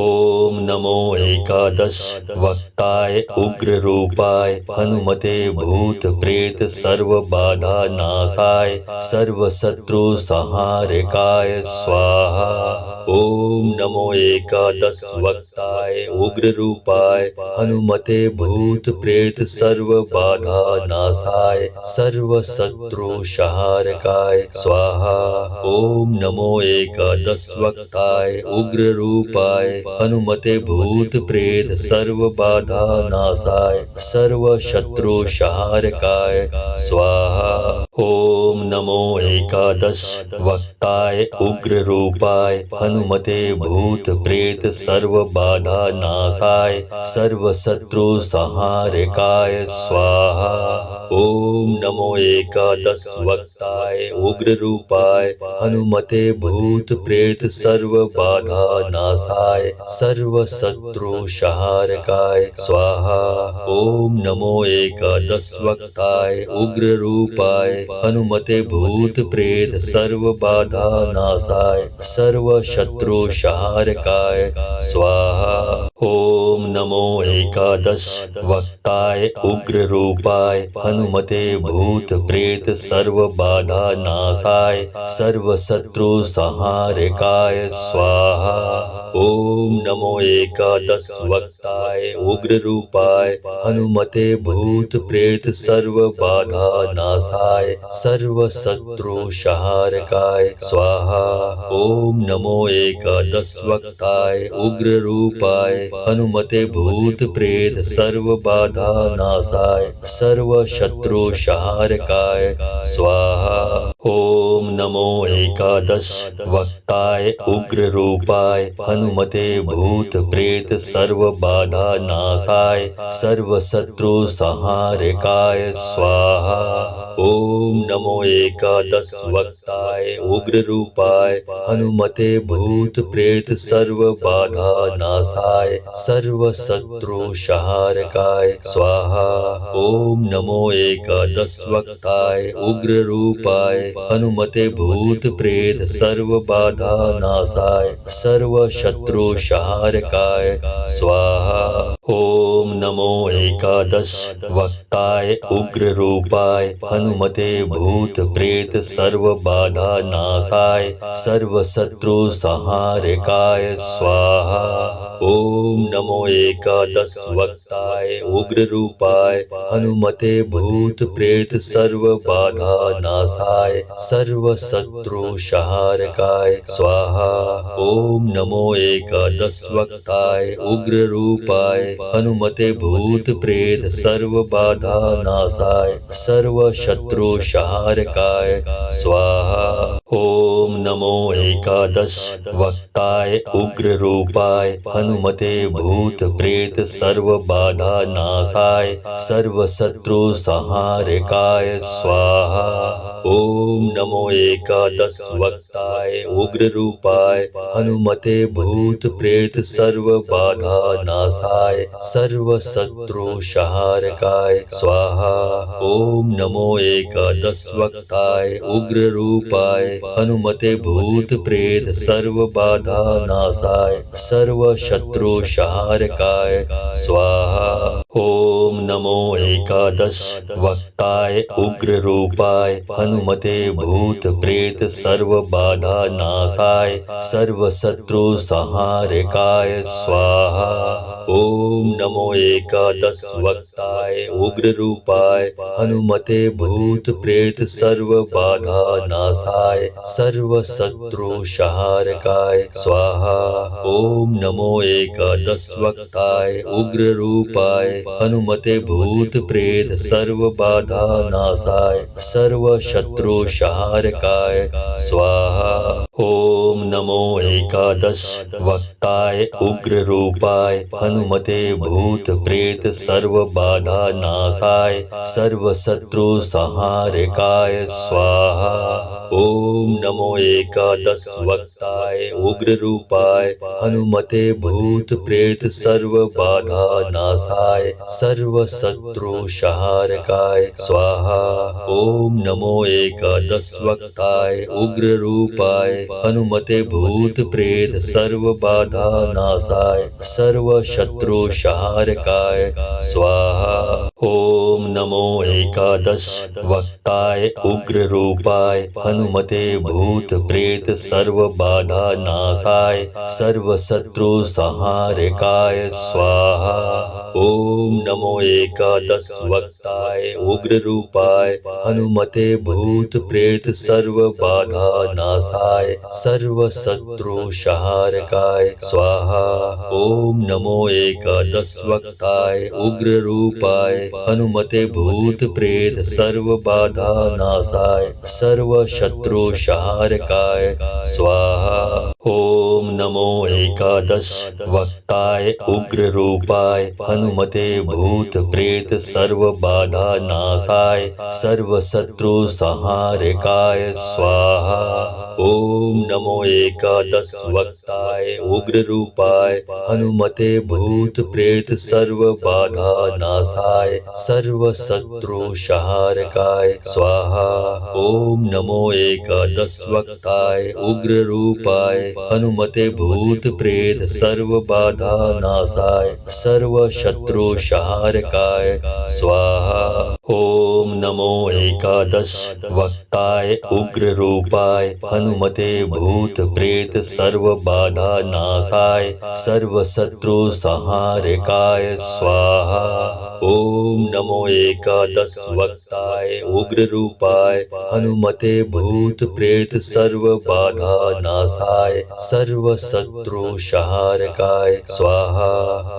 Speaker 1: ओम नमो एकादश वक्ताय उग्र रूपाय हनुमते भूत प्रेत सर्व बाधा नाशाय सर्व शत्रु संहारकाय स्वाहा। ओम नमो एकादश वक्ताय उग्र रूपाय हनुमते भूत प्रेत सर्व बाधा नाशाय सर्व शत्रु संहारकाय स्वाहा। ओम नमो एकादश वक्ताय उग्र रूपाय हनुमते भूत प्रेत सर्व बाधा नाशाय सर्व शत्रु संहारकाय स्वाहा। ओम नमो एकादश वक्ताय उग्र रूपाय हनुमते भूत प्रेत सर्व बाधा नाशाय सर्व शत्रु संहारकाय स्वाहा। ओम नमो एकादश वक्ताय उग्र रूपाय हनुमते भूत प्रेत सर्व बाधा नाशाय सर्व शत्रु संहारकाय स्वाहा। ओम नमो एकादश वक्ताय उग्र रूपाय हनुमते भूत प्रेत सर्व बाधा नाशाय सर्व शत्रु संहारकाय स्वाहा। ओम नमो एकादश वक्ताय उग्र रूपाय हनुमते भूत प्रेत सर्व बाधा नाशाय सर्व शत्रु संहारकाय स्वाहा। ओम नमो एकादश वक्ताय उग्र रूपाय हनुमते भूत प्रेत सर्व बाधा नाशाय सर्व शत्रु संहारकाय स्वाहा। ओम नमो एकादश वक्ताय उग्र रूपाय हनुमते भूत प्रेत सर्व बाधा नाशाय सर्व शत्रु संहारकाय स्वाहा। ओम नमो एकादश वक्ताय उग्र रूपाय हनुमते भूत प्रेत सर्व बाधा नाशाय सर्व शत्रु संहारकाय स्वाहा। ओम नमो एकादश वक्ताय उग्र रूपाय हनुमते भूत प्रेत सर्व बाधा नाशाय सर्व शत्रु संहारकाय स्वाहा। ओम नमो एकादश वक्ताय उग्र रूपाय हनुमते भूत प्रेत सर्व बाधा नाशाय सर्व शत्रु संहारकाय स्वाहा। ओम नमो एकादश वक्ताय उग्र रूपाय हनुमते भूत प्रेत सर्व बाधा नाशाय सर्व शत्रु संहारकाय स्वाहा। ओम नमो एकादश वक्ताय उग्र रूपाय हनुमते भूत प्रेत सर्व बाधा नाशाय सर्व शत्रु संहारकाय स्वाहा। ओम नमो एकादश वक्ताय उग्र रूपाय हनुमते भूत प्रेत सर्व बाधा नाशाय सर्व शत्रु संहारकाय स्वाहा। ओम नमो एकादश वक्ताय उग्र रूपाय हनुमते भूत प्रेत सर्व बाधा नाशाय सर्व शत्रु संहारकाय स्वाहा। ओम नमो एकादश वक्ताय उग्र रूपाय हनुमते भूत प्रेत सर्व बाधा नाशाय सर्व शत्रु संहारकाय स्वाहा। ओम नमो एकादश वक्ताय उग्र रूपाय हनुमते भूत प्रेत सर्व बाधा नाशाय सर्व शत्रु संहारकाय स्वाहा। ओम नमो एकादश वक्ताय उग्र रूपाय हनुमते भूत प्रेत सर्व बाधा नाशाय सर्व शत्रु संहारकाय स्वाहा। ओम नमो एकादश वक्ताय उग्र रूपाय हनुमते भूत प्रेत सर्व बाधा नाशाय सर्व शत्रु संहारकाय स्वाहा। ओम नमो एकादश वक्ताय उग्र रूपाय हनुमते भूत प्रेत सर्व बाधा नाशाय सर्व शत्रु संहारकाय स्वाहा। ओम नमो एकादश वक्ताय उग्र रूपाय हनुमते भूत प्रेत सर्व बाधा नाशाय सर्व शत्रु संहारकाय स्वाहा। ओम नमो एकादश वक्ताय उग्र रूपाय हनुमते भूत प्रेत सर्व बाधा नाशाय सर्व शत्रु संहारकाय स्वाहा। ओम नमो एकादश वक्ताय उग्र रूपाय हनुमते भूत प्रेत सर्व बाधा नाशाय सर्व शत्रु संहारकाय स्वाहा। ओम नमो एकादश वक्ताय उग्र रूपाय हनुमते भूत प्रेत सर्व बाधा नाशाय सर्व शत्रु संहारकाय स्वाहा। ओम नमो एकादश वक्ताय उग्र रूपाय हनुमते भूत प्रेत सर्व बाधा नाशाय सर्व शत्रु संहारकाय स्वाहा। ओम नमो एकादश वक्ताय उग्र रूपाय हनुमते भूत प्रेत सर्व बाधा नाशाय सर्व शत्रु संहारकाय स्वाहा। ओम नमो एकादश वक्ताय उग्र रूपाय हनुमते भूत प्रेत सर्व बाधा नाशाय सर्व शत्रु संहारकाय स्वाहा। ओम नमो एकादश वक्ताय उग्र रूपाय हनुमते भूत प्रेत सर्व बाधा नाशाय सर्व शत्रु संहारकाय स्वाहा। ओम नमो एकादश वक्ताय उग्र रूपाय हनुमते भूत प्रेत सर्व बाधा नाशाय सर्व शत्रु संहारकाय स्वाहा। ओम नमो एकादश वक्ताय उग्र रूपाय हनुमते भूत प्रेत सर्व बाधा नाशाय सर्व शत्रु संहारकाय स्वाहा। ओम नमो एकादश वक्ताय उग्र रूपाय हनुमते भूत प्रेत सर्व बाधा नाशाय सर्व शत्रु संहारकाय स्वाहा।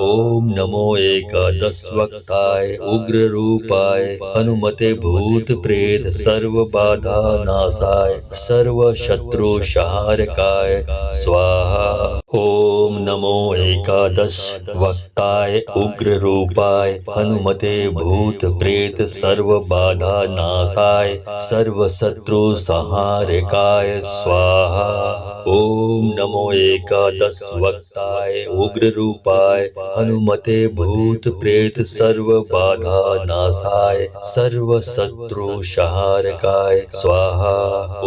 Speaker 1: ओम नमो एकादश वक्ताय उग्र रूपाय हनुमते भूत प्रेत सर्व बाधा नाशाय सर्व शत्रु संहारकाय स्वाहा। ओम नमो एकादश वक्ताय उग्र रूपाय हनुमते भूत प्रेत सर्व बाधा नाशाय सर्व शत्रु संहारकाय स्वाहा। ओम नमो एकादश वक्ताय उग्र रूपाय हनुमते भूत प्रेत सर्व बाधा नाशाय सर्व शत्रु संहारकाय स्वाहा।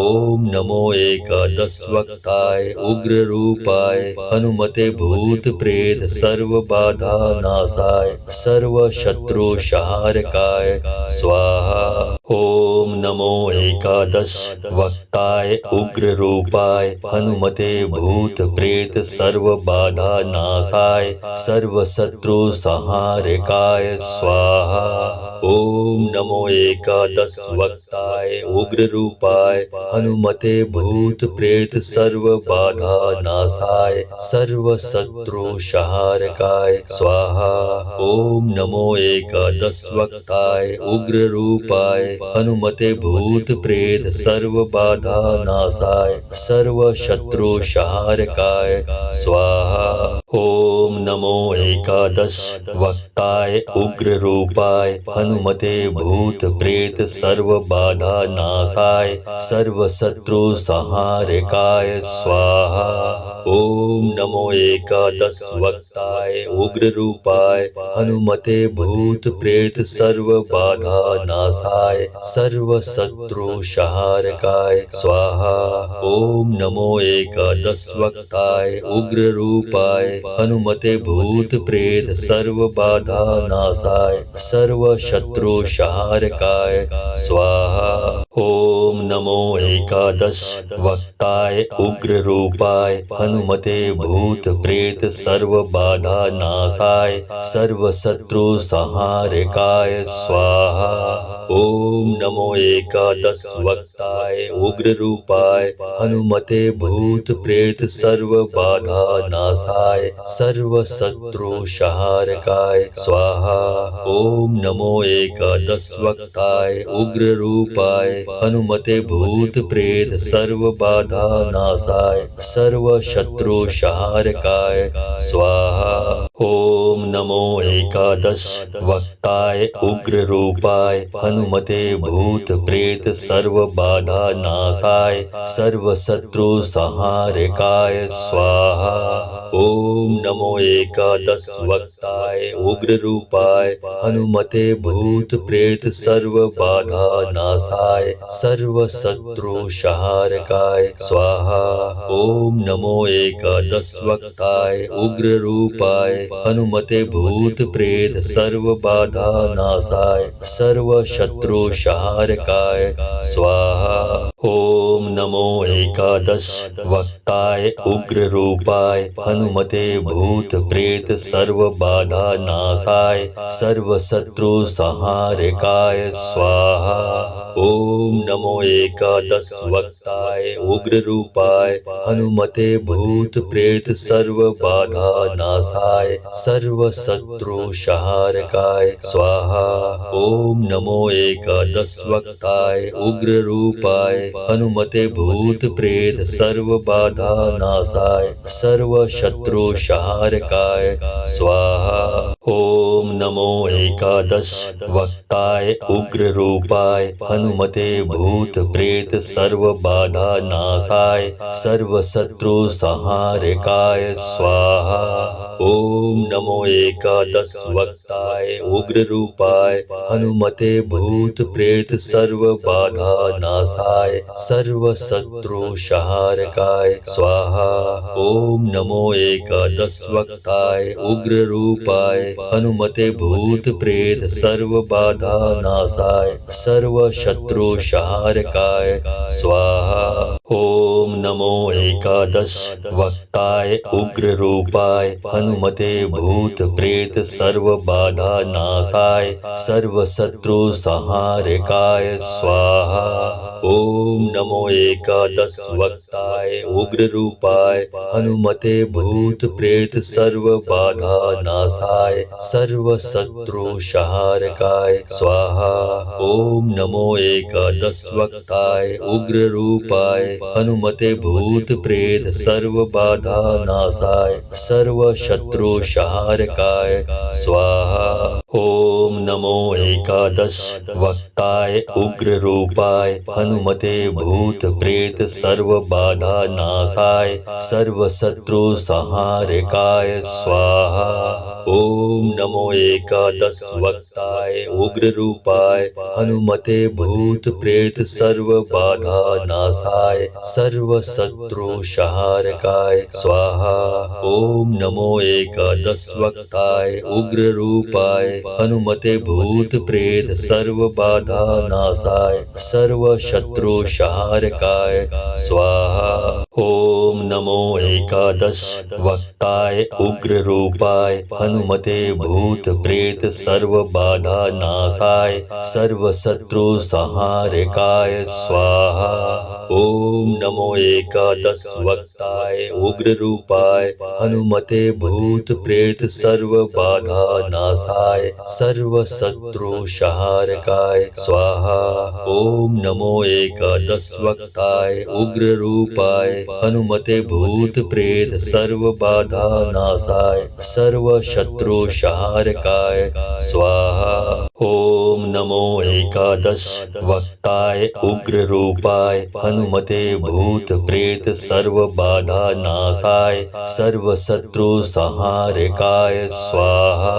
Speaker 1: ओम नमो एकादश वक्ताय उग्र रूपाय हनुमते भूत प्रेत सर्व बाधा नाशाय सर्व शत्रु संहारकाय स्वाहा। ओम नमो एकादश वक्ताय उग्र रूपाय हनुमते भूत प्रेत सर्व बाधा नाशाय सर्व शत्रु संहारकाय स्वाहा। ओम नमो एकादश वक्ताय उग्र रूपाय हनुमते भूत प्रेत सर्व बाधा नाशाय सर्व शत्रु संहारकाय स्वाहा। ओम नमो एकादश वक्ताय उग्र रूपाय हनुमते भूत प्रेत सर्व बाधा नाशाय सर्व शत्रु संहारकाय स्वाहा। ओम नमो एकादश वक्ताय उग्र रूपाय हनुमते भूत प्रेत सर्व बाधा नाशाय सर्व शत्रु संहारकाय स्वाहा। ओम नमो एकादश वक्ताय उग्र रूपाय हनुमते भूत प्रेत सर्व बाधा नाशाय सर्व शत्रु संहारकाय स्वाहा। ओम नमो एकादश वक्ताय उग्र रूपाय हनुमते भूत प्रेत सर्व बाधा नाशाय सर्व शत्रु संहारकाय स्वाहा। ओम नमो एकादश वक्ताय उग्र रूपाय हनुमते भूत प्रेत सर्व बाधा नाशाय सर्व शत्रु संहारकाय स्वाहा। ओम नमो एकादश वक्ताय उग्र रूपाय हनुमते भूत प्रेत सर्व बाधा नाशाय सर्व शत्रु संहारकाय स्वाहा। ओम नमो एकादश वक्ताय उग्र रूपाय हनुमते भूत प्रेत सर्व बाधा नाशाय सर्व शत्रु संहारकाय स्वाहा। ओम नमो एकादश वक्ताय उग्र रूपाय हनुमते भूत प्रेत सर्व बाधा नाशाय सर्व शत्रु संहारकाय स्वाहा। ओम नमो एकादश वक्ताय उग्र रूपाय हनुमते भूत प्रेत सर्व बाधा नाशाय सर्व शत्रु संहारकाय स्वाहा। ओम नमो एकादश वक्ताय उग्र रूपाय हनुमते भूत प्रेत सर्व बाधा नाशाय सर्व शत्रु संहारकाय स्वाहा। ओम नमो एकादश वक्ताय उग्र रूपाय हनुमते भूत प्रेत सर्व बाधा नाशाय सर्व शत्रु संहारकाय स्वाहा। ओम नमो एकादश वक्ताय उग्र रूपाय हनुमते भूत प्रेत सर्व बाधा नाशाय सर्व शत्रु संहारकाय स्वाहा। ओम नमो एकादश वक्ताय उग्र रूपाय हनुमते भूत प्रेत सर्व बाधा नाशाय सर्व शत्रु संहारकाय स्वाहा। ओम नमो एकादश वक्ताय उग्र रूपाय हनुमते भूत प्रेत सर्व बाधा नाशाय सर्व शत्रु संहारकाय स्वाहा। ओम नमो एकादश वक्ताय उग्र रूपाय हनुमते भूत प्रेत सर्व बाधा नाशाय सर्व शत्रु संहारकाय स्वाहा। ओम नमो एकादश वक्ताय उग्र रूपाय हनुमते भूत प्रेत सर्व बाधा नाशाय सर्व शत्रु संहारकाय स्वाहा। ओम नमो एकादश वक्ताय उग्र रूपाय हनुमते भूत प्रेत सर्व बाधा नाशाय सर्व शत्रु संहारकाय स्वाहा। ओम नमो एकादश वक्ताय उग्र रूपाय हनुमते भूत प्रेत सर्व बाधा नाशाय सर्व शत्रु संहारकाय स्वाहा। ओम नमो एकादश वक्ताय उग्र रूपाय हनुमते भूत प्रेत सर्व बाधा नाशाय सर्व शत्रु संहारकाय स्वाहा। ओम नमो एकादश वक्ताय उग्र रूपाय हनुमते भूत प्रेत सर्व बाधा नाशाय सर्व शत्रु संहारकाय स्वाहा। ओम नमो एकादश वक्ताय उग्र रूपाय हनुमते भूत प्रेत सर्व बाधा नाशाय सर्व शत्रु संहारकाय स्वाहा। ओम नमो एकादश वक्ताय उग्र रूपाय हनुमते भूत प्रेत सर्व बाधा नाशाय सर्व शत्रु संहारकाय स्वाहा। ओम नमो एकादश वक्ताय उग्र रूपाय हनुमते भूत प्रेत सर्व बाधा नाशाय सर्व शत्रु संहारकाय स्वाहा। ओम नमो एकादश वक्ताय उग्र रूपाय हनुमते भूत प्रेत सर्व बाधा नाशाय सर्व शत्रु संहारकाय स्वाहा। ओम नमो एकादश वक्ताय उग्र रूपाय हनुमते भूत प्रेत सर्व बाधा नाशाय सर्व शत्रु संहारकाय स्वाहा। ओम नमो एकादश वक्ताय उग्र रूपाय हनुमते भूत प्रेत सर्व बाधा नाशाय सर्व शत्रु संहारकाय स्वाहा।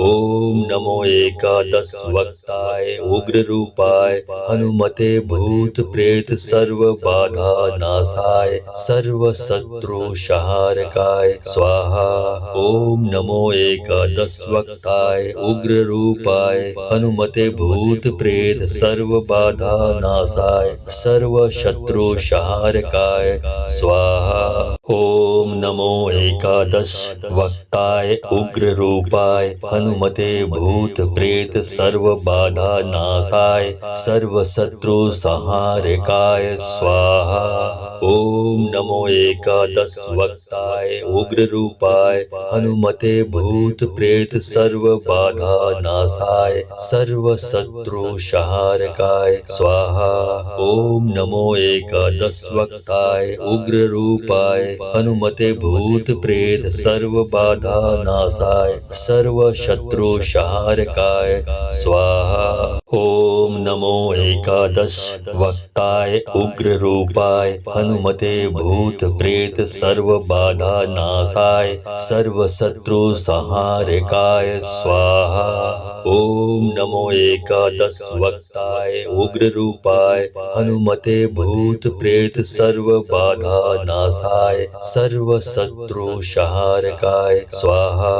Speaker 1: ओम नमो एकादश वक्ताय उग्र रूपाय हनुमते भूत प्रेत सर्व बाधा नाशाय सर्व शत्रु संहारकाय स्वाहा। ओम नमो एकादश वक्ताय उग्र रूपाय हनुमते भूत प्रेत सर्व बाधा नाशाय सर्व शत्रु संहारकाय स्वाहा। ओम नमो एकादश वक्ताय उग्र रूपाय हनुमते भूत प्रेत सर्व बाधा नाशाय सर्व शत्रु संहारकाय स्वाहा। ओम नमो एकादश वक्ताय उग्र रूपाय हनुमते भूत प्रेत सर्व बाधा नाशाय सर्व शत्रु संहारकाय स्वाहा। ओम नमो एकादश वक्ताय उग्र रूपाय हनुमते भूत प्रेत सर्व बाधा नाशाय सर्व शत्रु संहारकाय स्वाहा। ओम नमो एकादश वक्ताय उग्र रूपाय हनुमते भूत प्रेत सर्व बाधा नाशाय सर्व शत्रु संहारकाय स्वाहा। ओम नमो एकादश वक्ताय उग्र रूपाय हनुमते भूत प्रेत सर्व बाधा नाशाय सर्व शत्रु संहारकाय स्वाहा।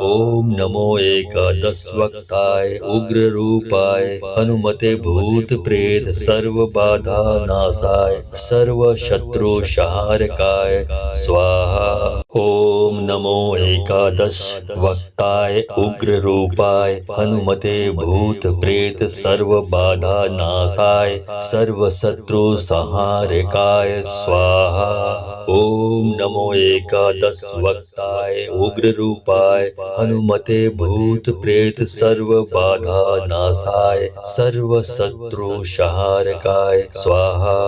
Speaker 1: ओम नमो एकादश वक्ताय उग्र रूपाय हनुमते भूत प्रेत सर्व बाधा नाशाय सर्व शत्रु संहारकाय स्वाहा। ओम नमो एकादश वक्ताय उग्र रूपाय हनुमते भूत प्रेत सर्व बाधा नाशाय सर्व शत्रु संहारकाय स्वाहा। ओम नमो एकादश वक्ताय उग्र रूपाय हनुमते भूत प्रेत सर्व बाधा नाशाय सर्व शत्रु संहारकाय स्वाहा।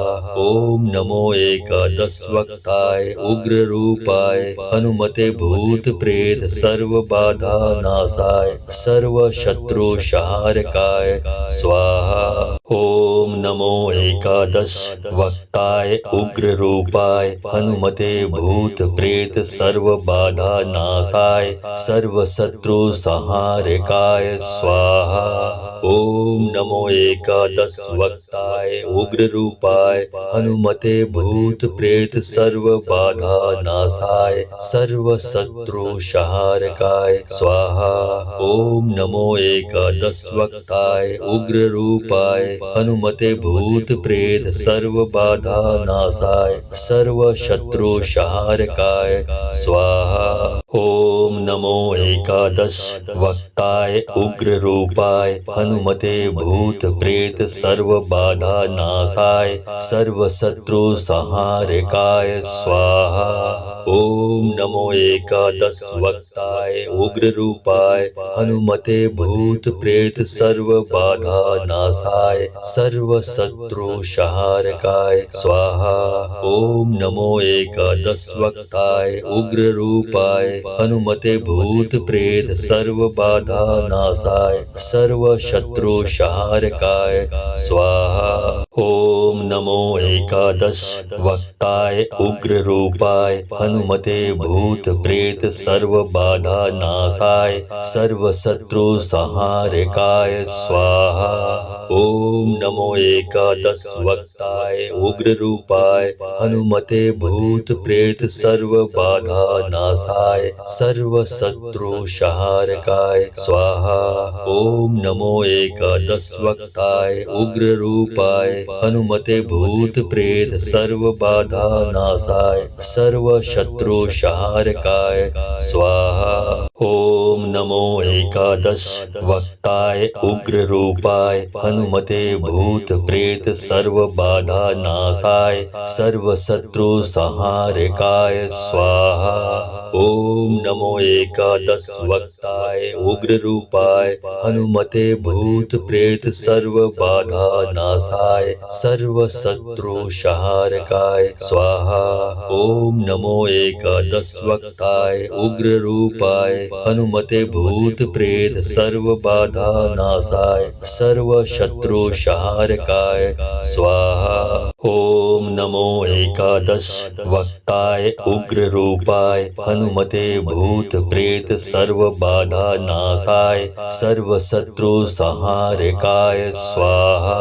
Speaker 1: ओम नमो एकादश वक्ताय उग्र रूपाय हनुमते भूत प्रेत सर्व बाधा नाशाय सर्व शत्रु संहारकाय स्वाहा। ओम नमो एकादश वक्ताय उग्र रूपाय हनुमते भूत प्रेत सर्व बाधा नाशाय सर्व शत्रु संहारकाय स्वाहा। ओम नमो एकादश वक्ताय उग्र रूपाय हनुमते भूत प्रेत सर्व बाधा नाशाय सर्व शत्रु संहारकाय स्वाहा। ओम नमो एकादश वक्ताय उग्र रूपाय हनुमते भूत प्रेत सर्व बाधा नाशाय सर्व शत्रु संहारकाय स्वाहा। ओम नमो एकादश वक्ताय उग्र रूपाय हनुमते भूत प्रेत सर्व बाधा नाशाय सर्व शत्रु संहारकाय स्वाहा। ओम नमो एकादश वक्ताय उग्र रूपाय हनुमते भूत प्रेत सर्व बाधा नाशाय सर्व शत्रु संहारकाय स्वाहा। ओम नमो एकादश वक्ताय उग्र रूपाय हनुमते भूत प्रेत सर्व बाधा नाशाय सर्व शत्रु संहारकाय स्वाहा। ओम नमो एकादश वक्ताय उग्र रूपाय हनुमते भूत प्रेत सर्व बाधा नाशाय सर्व शत्रु संहारकाय स्वाहा। ओम नमो एकादश वक्ताय उग्र रूपाय हनुमते भूत प्रेत सर्व बाधा नाशाय सर्व शत्रु संहारकाय स्वाहा। ओम नमो एकादश वक्ताय उग्र रूपाय हनुमते भूत प्रेत सर्व बाधा नाशाय सर्व शत्रु संहारकाय स्वाहा। ओम नमो एकादश वक्ताय उग्र रूपाय हनुमते भूत प्रेत सर्व बाधा नाशाय सर्व शत्रु संहारकाय स्वाहा। ओम नमो एकादश वक्ताय उग्र रूपाय हनुमते भूत प्रेत सर्व बाधा नाशाय सर्व शत्रु संहारकाय स्वाहा। ओम नमो एकादश वक्ताय उग्र रूपाय हनुमते भूत प्रेत सर्व बाधा नाशाय सर्व शत्रु संहारकाय स्वाहा। ओम नमो एकादश वक्ताय उग्र रूपाय हनुमते भूत प्रेत सर्व बाधा नाशाय सर्व शत्रु संहारकाय स्वाहा।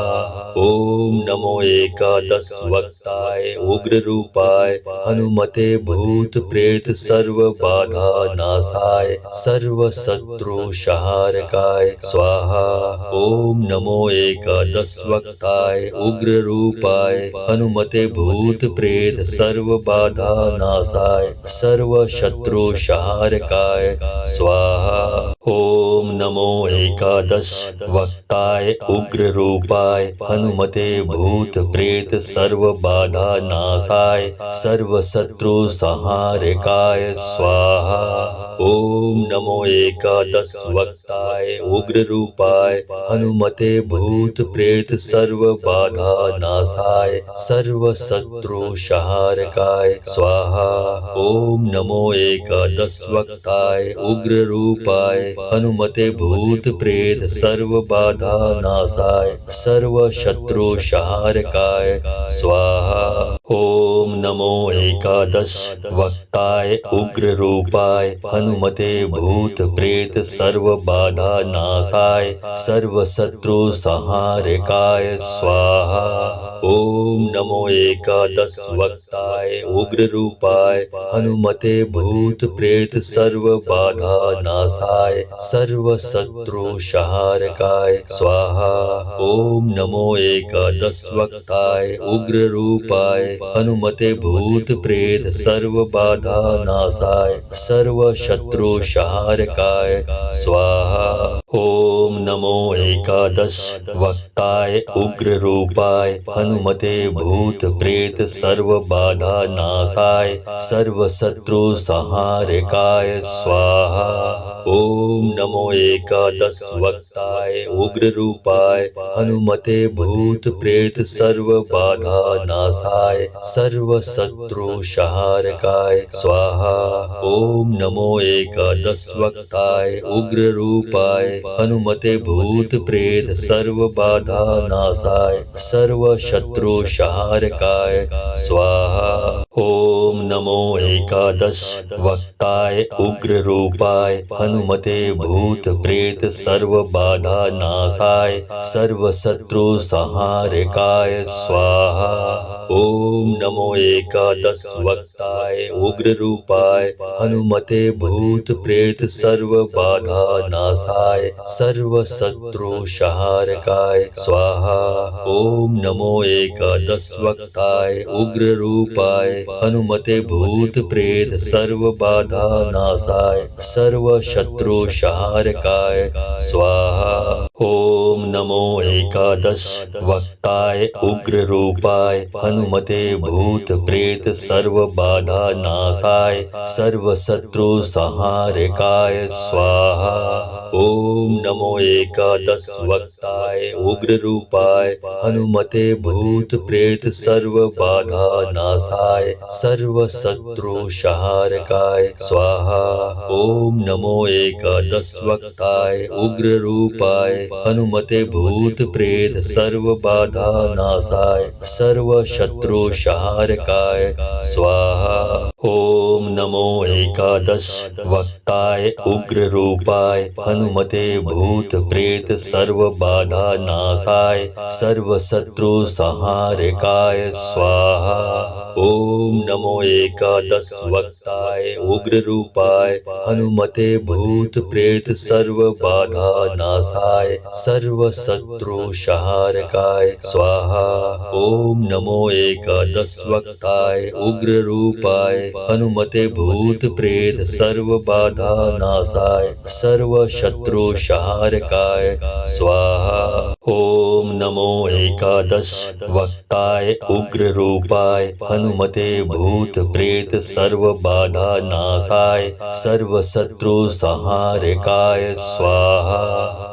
Speaker 1: ओम नमो एकादश वक्ताय उग्र रूपाय हनुमते भूत प्रेत सर्व बाधा नाशाय सर्व शत्रु संहारकाय स्वाहा। ओम नमो एकादश वक्ताय उग्र रूपाय हनुमते भूत प्रेत सर्व बाधा नाशाय सर्व शत्रु संहारकाय स्वाहा। ओम नमो एकादश वक्ताय उग्र रूपाय हनुमते भूत प्रेत सर्व बाधा नाशाय सर्व शत्रु संहारकाय स्वाहा। ओम नमो एकादश वक्ताय उग्र रूपाय हनुमते भूत प्रेत सर्व बाधा नाशाय सर्व शत्रु संहारकाय स्वाहा। ओम नमो एकादश वक्ताय उग्र रूपाय हनुमते भूत प्रेत सर्व बाधा नाशाय सर्व शत्रु संहारकाय स्वाहा। ओम नमो एकादश वक्ताय उग्र रूपाय हनुमते भूत प्रेत सर्व बाधा नाशाय सर्व शत्रु संहारकाय स्वाहा। ओम नमो एकादश वक्ताय उग्र रूपाय हनुमते भूत प्रेत सर्व बाधा नाशाय सर्व शत्रु संहारकाय स्वाहा। ओम नमो एकादश वक्ताय उग्र रूपाय हनुमते भूत प्रेत सर्व बाधा नाशाय सर्व शत्रु संहारकाय स्वाहा। ओम नमो एकादश वक्ताय उग्र रूपाय हनुमते भूत प्रेत सर्व बाधा नाशाय सर्व शत्रु संहारकाय स्वाहा। ओम नमो एकादश वक्ताय उग्र रूपाय हनुमते भूत प्रेत सर्व बाधा नाशाय सर्व शत्रु संहारकाय स्वाहा। ओम नमो एकादश वक्ताय उग्र रूपाय हनुमते भूत प्रेत सर्व बाधा नाशाय सर्व शत्रु संहारकाय स्वाहा। ओम नमो एकादश वक्ताय उग्र रूपाय हनुमते भूत प्रेत सर्व बाधा नाशाय सर्व शत्रु संहारकाय स्वाहा। ओम नमो एकादश वक्ताय उग्र रूपाय हनुमते भूत प्रेत सर्व बाधा नाशाय सर्व शत्रु संहारकाय स्वाहा। ओम नमो एकादश वक्ताय उग्र रूपाय हनुमते भूत प्रेत सर्व बाधा नाशाय सर्व शत्रु संहारकाय स्वाहा। ओम नमो एकादश वक्ताय उग्र रूपाय हनुमते भूत प्रेत सर्व बाधा नाशाय सर्व शत्रु संहारकाय स्वाहा। ओम नमो एकादश वक्ताय उग्र रूपाय हनुमते भूत प्रेत सर्व बाधा नाशाय सर्व शत्रु संहारकाय स्वाहा। ओम नमो एकादश वक्ताय उग्र रूपाय हनुमते भूत प्रेत सर्व बाधा नाशाय सर्व शत्रु संहारकाय स्वाहा। ओम नमो एकादश वक्ताय उग्र रूपाय हनुमते भूत प्रेत सर्व बाधा नाशाय सर्व शत्रु संहारकाय स्वाहा। ओम नमो एकादश वक्ताय उग्र रूपाय हनुमते भूत प्रेत सर्व बाधा नाशाय सर्व शत्रु संहारकाय स्वाहा। ओम नमो एकादश वक्ताय उग्र रूपाय हनुमते भूत प्रेत सर्व बाधा नाशाय सर्व शत्रु संहारकाय स्वाहा। ओम नमो एकादश वक्ताय उग्र रूपाय हनुमते भूत प्रेत सर्व बाधा नाशाय सर्व शत्रु संहारकाय स्वाहा।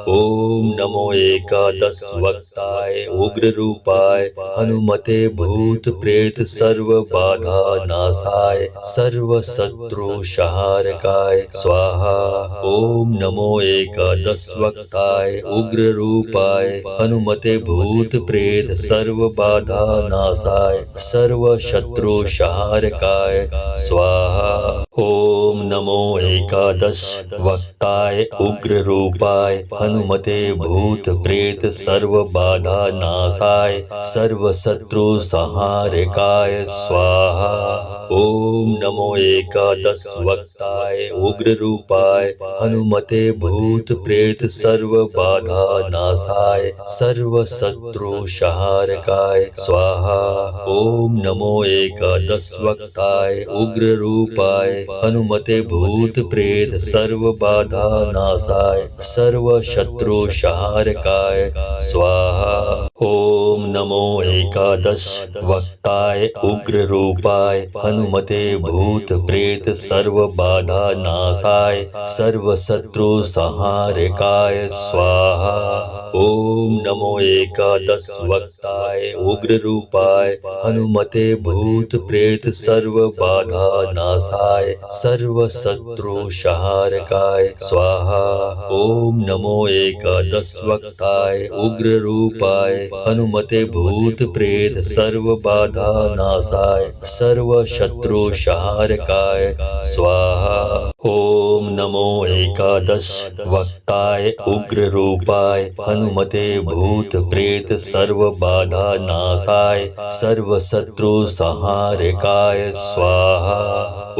Speaker 1: ओम नमो एकादश वक्ताय उग्र रूपाय हनुमते भूत प्रेत सर्व बाधा नाशाय सर्व शत्रु संहारकाय स्वाहा। ओम नमो एकादश वक्ताय उग्र रूपाय हनुमते भूत प्रेत सर्व बाधा नाशाय सर्व शत्रु संहारकाय स्वाहा। ओम नमो एकादश वक्ताय उग्र रूपाय हनुमते भूत प्रेत सर्व बाधा नाशाय सर्व शत्रु संहारकाय स्वाहा। ओम नमो एकादश वक्ताय उग्र रूपाय हनुमते भूत प्रेत सर्व बाधा नाशाय सर्व शत्रु संहारकाय स्वाहा। ओम नमो एकादश वक्ताय उग्र रूपाय हनुमते भूत प्रेत सर्व बाधा नाशाय सर्व शत्रु संहारकाय स्वाहा। ओम नमो एकादश वक्ताय उग्र रूपाय हनुमते भूत प्रेत सर्व बाधा नाशाय सर्व शत्रु संहारकाय स्वाहा। ओम नमो एकादश वक्ताय उग्र रूपाय हनुमते भूत प्रेत सर्व बाधा नाशाय सर्व शत्रु संहारकाय स्वाहा। ओम नमो एकादश वक्ताय उग्र रूपाय हनुमते भूत प्रेत सर्व बाधा नाशाय सर्व शत्रु संहारकाय स्वाहा। ओम नमो एकादश वक्ताय उग्र रूपाय हनुमते भूत प्रेत सर्व बाधा नाशाय सर्व शत्रु संहारकाय स्वाहा।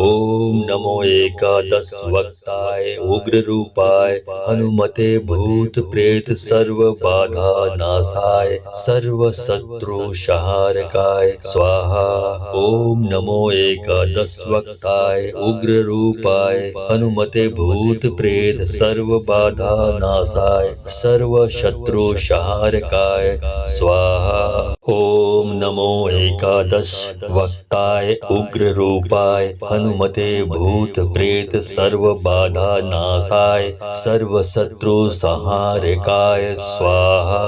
Speaker 1: ओम नमो एकादश वक्ताय उग्र रूपाय हनुमते भूत प्रेत सर्व बाधा नाशाय सर्व सर्वशत्रुसंहारकाय स्वाहा। ओम नमो एकादशवक्ताय उग्ररूपाय हनुमते भूत प्रेत सर्व बाधा नाशाय सर्वशत्रुसंहारकाय स्वाहा। ओम नमो एकादश वक्ताय उग्ररूपाय हनुमते भूत प्रेत सर्व बाधा नाशाय सर्वशत्रुसंहारकाय स्वाहा।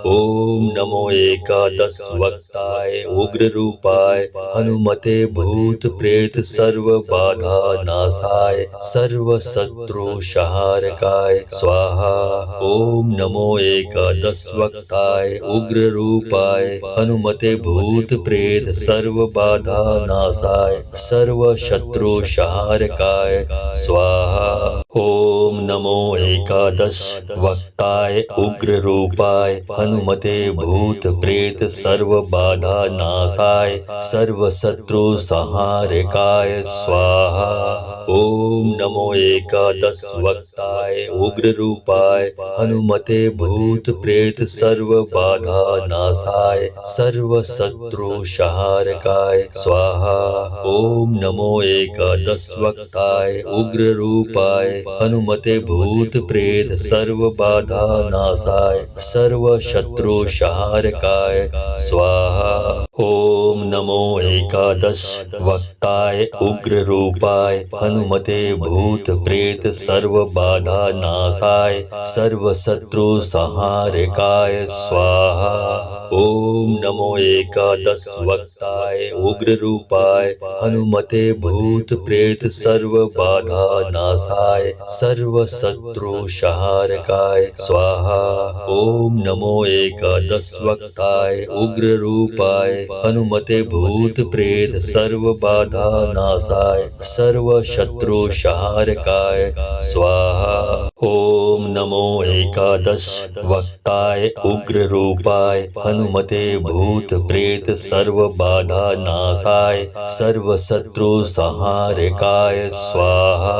Speaker 1: ओम नमो एकादश वक्ताय उग्ररूपाय हनुमते भूत प्रेत सर्व बाधा नाशाय सर्वशत्रुसंहारकाय स्वाहा। ओम नमो एकादश वक्ताय उग्ररूपाय हनुमते भूत प्रेत सर्व बाधा नाशाय सर्वशत्रुसंहारकाय स्वाहा। ओम नमो एकादश वक्ताय उग्ररूपाय हनुमते भूत प्रेत सर्व बाधा नाशाय सर्वशत्रुसंहारकाय स्वाहा। ओम नमो एकादश वक्ताय उग्ररूपाय हनुमते भूत प्रेत सर्व बाधा नाशाय सर्वशत्रुसंहारकाय स्वाहा। ओम नमो एकादश वक्ताय उग्ररूपाय हनुमते भूत प्रेत सर्व बाधा नाशाय सर्वशत्रुसंहारकाय स्वाहा। ओम नमो एकादश वक्ताय उग्ररूपाय हनुमते भूत प्रेत सर्व बाधा नाशाय सर्वशत्रुसंहारकाय स्वाहा। ओम नमो एकादश वक्ताय उग्ररूपाय हनुमते भूत प्रेत सर्व बाधा नाशाय सर्वशत्रुसंहारकाय स्वाहा। ओम नमो एकादश वक्ताय उग्ररूपाय हनुमते भूत प्रेत सर्व बाधा नाशाय सर्वशत्रुसंहारकाय स्वाहा। ओम नमो एकादश वक्ताय उग्ररूपाय हनुमते भूत प्रेत सर्व बाधा नाशाय सर्वशत्रुसंहारकाय स्वाहा।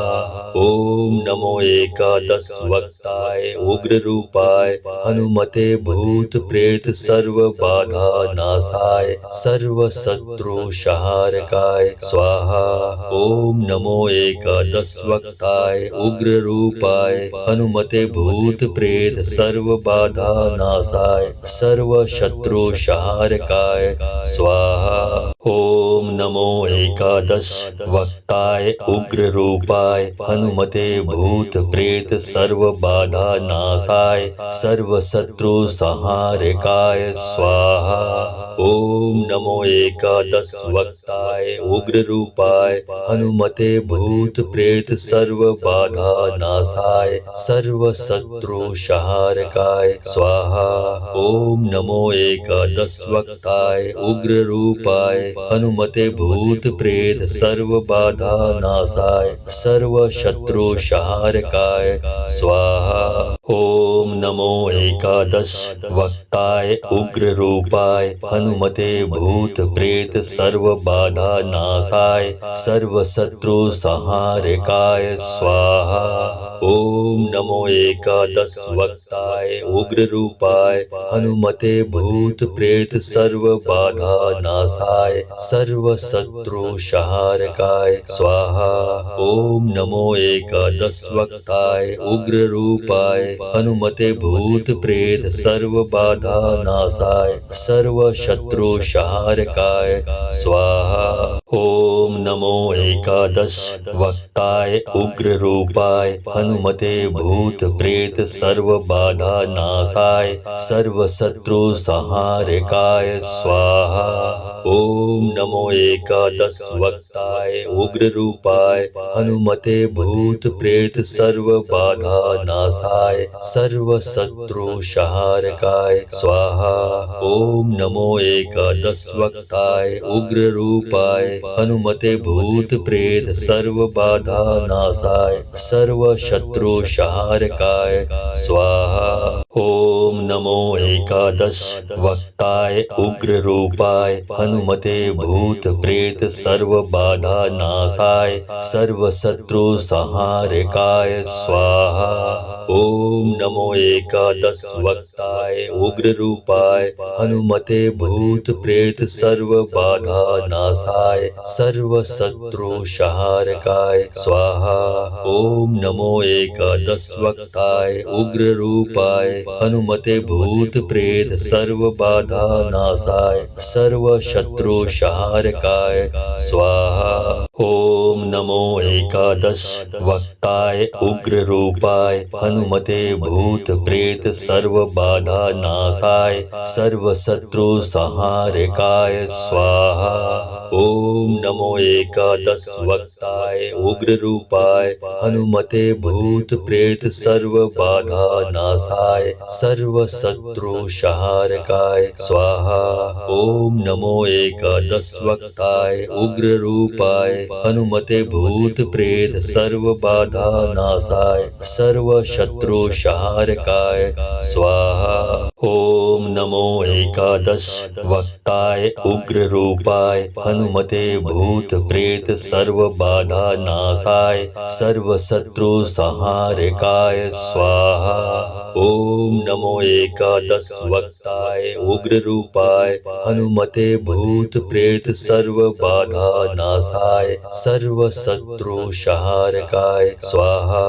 Speaker 1: ओम नमो एकादश वक्ताय उग्ररूपाय हनुमते भूत प्रेत सर्व बाधा नाशाय सर्वशत्रुसंहारकाय स्वाहा। ओम नमो एकादश वक्ताय उग्ररूपाय हनुमते भूत प्रेत सर्व बाधा नाशाय सर्वशत्रुसंहारकाय स्वाहा। ओम नमो एकादश वक्ताय उग्ररूपाय हनुमते भूत प्रेत सर्व बाधा नाशाय सर्वशत्रुसंहारकाय स्वाहा। ओम नमो एकादश वक्ताय उग्ररूपाय हनुमते भूत प्रेत सर्व बाधा नाशाय सर्वशत्रुसंहारकाय स्वाहा। ओम नमो एकादश वक्ताय उग्ररूपाय हनुमते भूत प्रेत सर्व बाधा नाशाय सर्वशत्रुसंहारकाय स्वाहा। ओम नमो एकादश वक्ताय उग्ररूपाय हनुमते भूत प्रेत सर्व बाधा नाशाय सर्वशत्रुसंहारकाय स्वाहा। ओम नमो एकादश वक्ताय उग्ररूपाय हनुमते भूत प्रेत सर्व बाधा नाशाय सर्वशत्रुसंहारकाय स्वाहा। ओम नमो एकादश वक्ताय उग्ररूपाय हनुमते भूत प्रेत सर्व बाधा नाशाय सर्वशत्रुसंहारकाय स्वाहा। ओम नमो एकादश वक्ताय उग्ररूपाय हनुमते भूत प्रेत सर्व बाधा नाशाय सर्वशत्रुसंहारकाय स्वाहा। ओम नमो एकादश वक्ताय उग्ररूपाय हनुमते भूत प्रेत सर्व बाधा नाशाय सर्वशत्रुसंहारकाय स्वाहा। ओम नमो एकादश वक्ताय उग्ररूपाय हनुमते भूत प्रेत सर्व बाधा नाशाय सर्वशत्रुसंहारकाय स्वाहा। ओम नमो एकादश वक्ताय उग्ररूपाय हनुमते भूत प्रेत सर्व बाधा नाशाय सर्वशत्रुसंहारकाय स्वाहा। ओम नमो एकादश वक्ताय उग्र रूपाय हनुमते भूत प्रेत सर्व बाधा नाशाय सर्व शत्रु संहारकाय स्वाहा। ओम नमो एकादश वक्ताय उग्र रूपाय हनुमते भूत प्रेत सर्व बाधा नाशाय सर्व शत्रु संहारकाय स्वाहा। ओम नमो एकादश वक्ताय उग्र रूपाय हनुमते भूत प्रेत सर्व बाधा नाशाय सर्व शत्रु संहारकाय स्वाहा। ओम नमो एकादश वक्ताय उग्र रूपाय हनुमते भूत प्रेत सर्व बाधा नाशाय सर्व शत्रु संहारकाय स्वाहा। ओम नमो एकादश वक्ताय उग्र रूपाय हनुमते भूत प्रेत सर्व बाधा नाशाय सर्व शत्रु संहारकाय स्वाहा। ओम नमो एकादश वक्ताय उग्र रूपाय हनुमते भूत प्रेत सर्व बाधा नाशाय सर्व शत्रु संहारकाय स्वाहा। ओम नमो एकादश वक्ताय उग्र रूपाय हनुमते भूत प्रेत सर्व बाधा नाशाय सर्व शत्रु संहारकाय स्वाहा।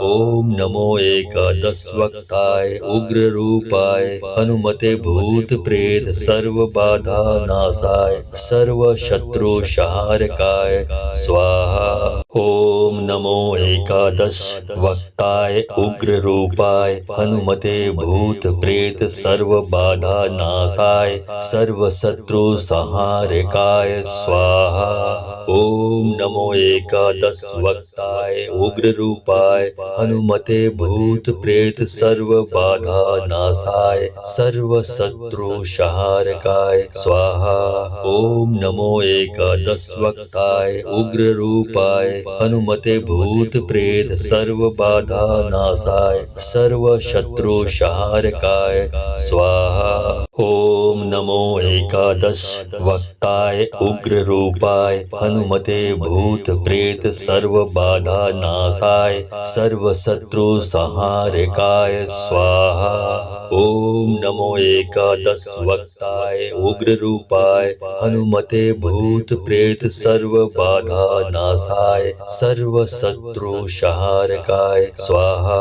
Speaker 1: ओम नमो एकादश वक्ताय उग्र रूपाय हनुमते भूत प्रेत सर्व बाधा नाशाय सर्व शत्रु संहारकाय स्वाहा। ओम नमो एकादश वक्ताय उग्र रूपाय हनुमते भूत प्रेत सर्व बाधा नाशाय सर्व शत्रु संहारकाय स्वाहा। ओम नमो एकादश वक्ताय उग्र रूपाय हनुमते भूत प्रेत सर्व बाधा नाशाय सर्व शत्रु संहारकाय स्वाहा। ओम नमो एकादश वक्ताय उग्र रूपाय हनुमते भूत प्रेत सर्व बाधा नाशाय सर्व शत्रु संहारकाय स्वाहा। ओम नमो एकादश वक्ताय उग्र रूपाय हनुमते भूत प्रेत सर्व बाधा नाशाय सर्व शत्रु संहारकाय स्वाहा। ओम नमो एकादश वक्ताय उग्र रूपाय हनुमते भूत प्रेत सर्व बाधा नाशाय सर्व शत्रु संहारकाय स्वाहा।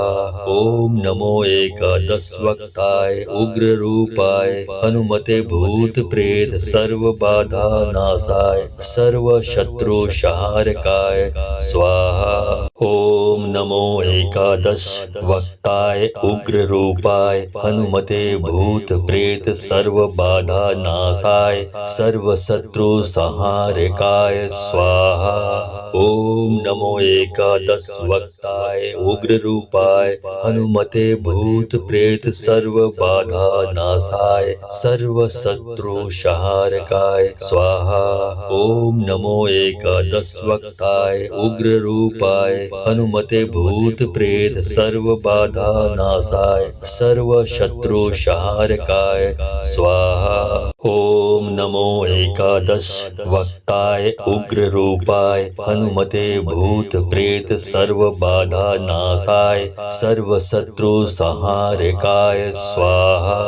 Speaker 1: ओम नमो एकादश वक्ताय उग्र रूपाय हनुमते भूत प्रेत सर्व बाधा नाशाय सर्व शत्रु संहारकाय स्वाहा। ओम नमो एकादश वक्ताय उग्र रूपाय हनुमते भूत प्रेत सर्व बाधा नाशाय सर्व शत्रु संहारकाय स्वाहा। ओम नमो एकादश वक्ताय उग्र रूपाय हनुमते भूत प्रेत सर्व बाधा नाशाय सर्व शत्रु संहारकाय स्वाहा। ओम नमो एकादश वक्ताय उग्र रूपाय हनुमते भूत प्रेत सर्व बाधा नाशाय सर्व शत्रु संहारकाय स्वाहा। ओम नमो एकादश वक्ताय उग्र रूपाय हनुमते भूत प्रेत सर्व बाधा नाशाय सर्व शत्रु संहारकाय स्वाहा।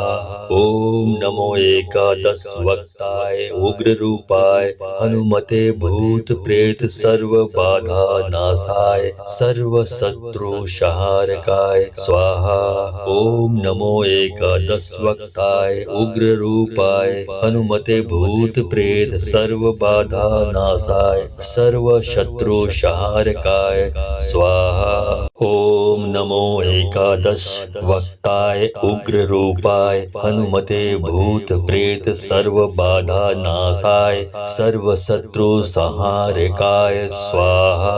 Speaker 1: ओम नमो एकादश वक्ताय उग्र रूपाय हनुमते भूत प्रेत सर्व बाधा नाशाय सर्व शत्रु संहारकाय स्वाहा। ओम नमो एकादश वक्ताय उग्र रूपाय हनुमते भूत प्रेत सर्व बाधा नाशाय सर्व शत्रु संहारकाय स्वाहा। ओम नमो एकादश वक्ताय उग्र रूपाय हनुमते भूत प्रेत सर्व बाधा नाशाय सर्व शत्रु संहारकाय स्वाहा।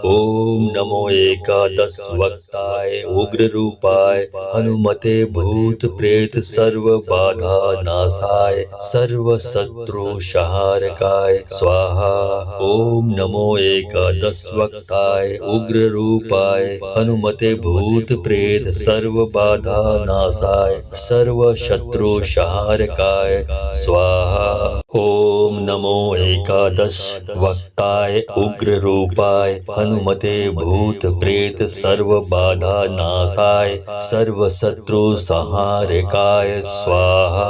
Speaker 1: ओम नमो एकादश वक्ताय उग्र रूपाय हनुमते भूत प्रेत सर्व बाधा नाशाय सर्व शत्रु संहारकाय स्वाहा। ओम नमो एकादश वक्ताय उग्र रूपाय हनुमते भूत प्रेत सर्व बाधा नाशाय सर्व शत्रु संहारकाय स्वाहा। ओम नमो एकादश वक्ताय उग्र रूपाय हनुमते भूत प्रेत सर्व बाधा नाशाय सर्व शत्रु संहारकाय स्वाहा।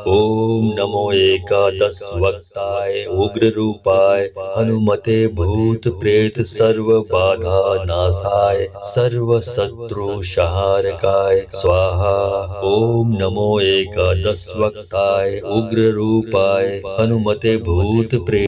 Speaker 1: ओम नमो एकादश वक्ताय उग्र रूपाय हनुमते भूत प्रेत सर्व बाधा नाशाय सर्व शत्रु संहारकाय स्वाहा। ओम नमो एकादश वक्ताय उग्र रूपाय हनुमते भूत प्रेत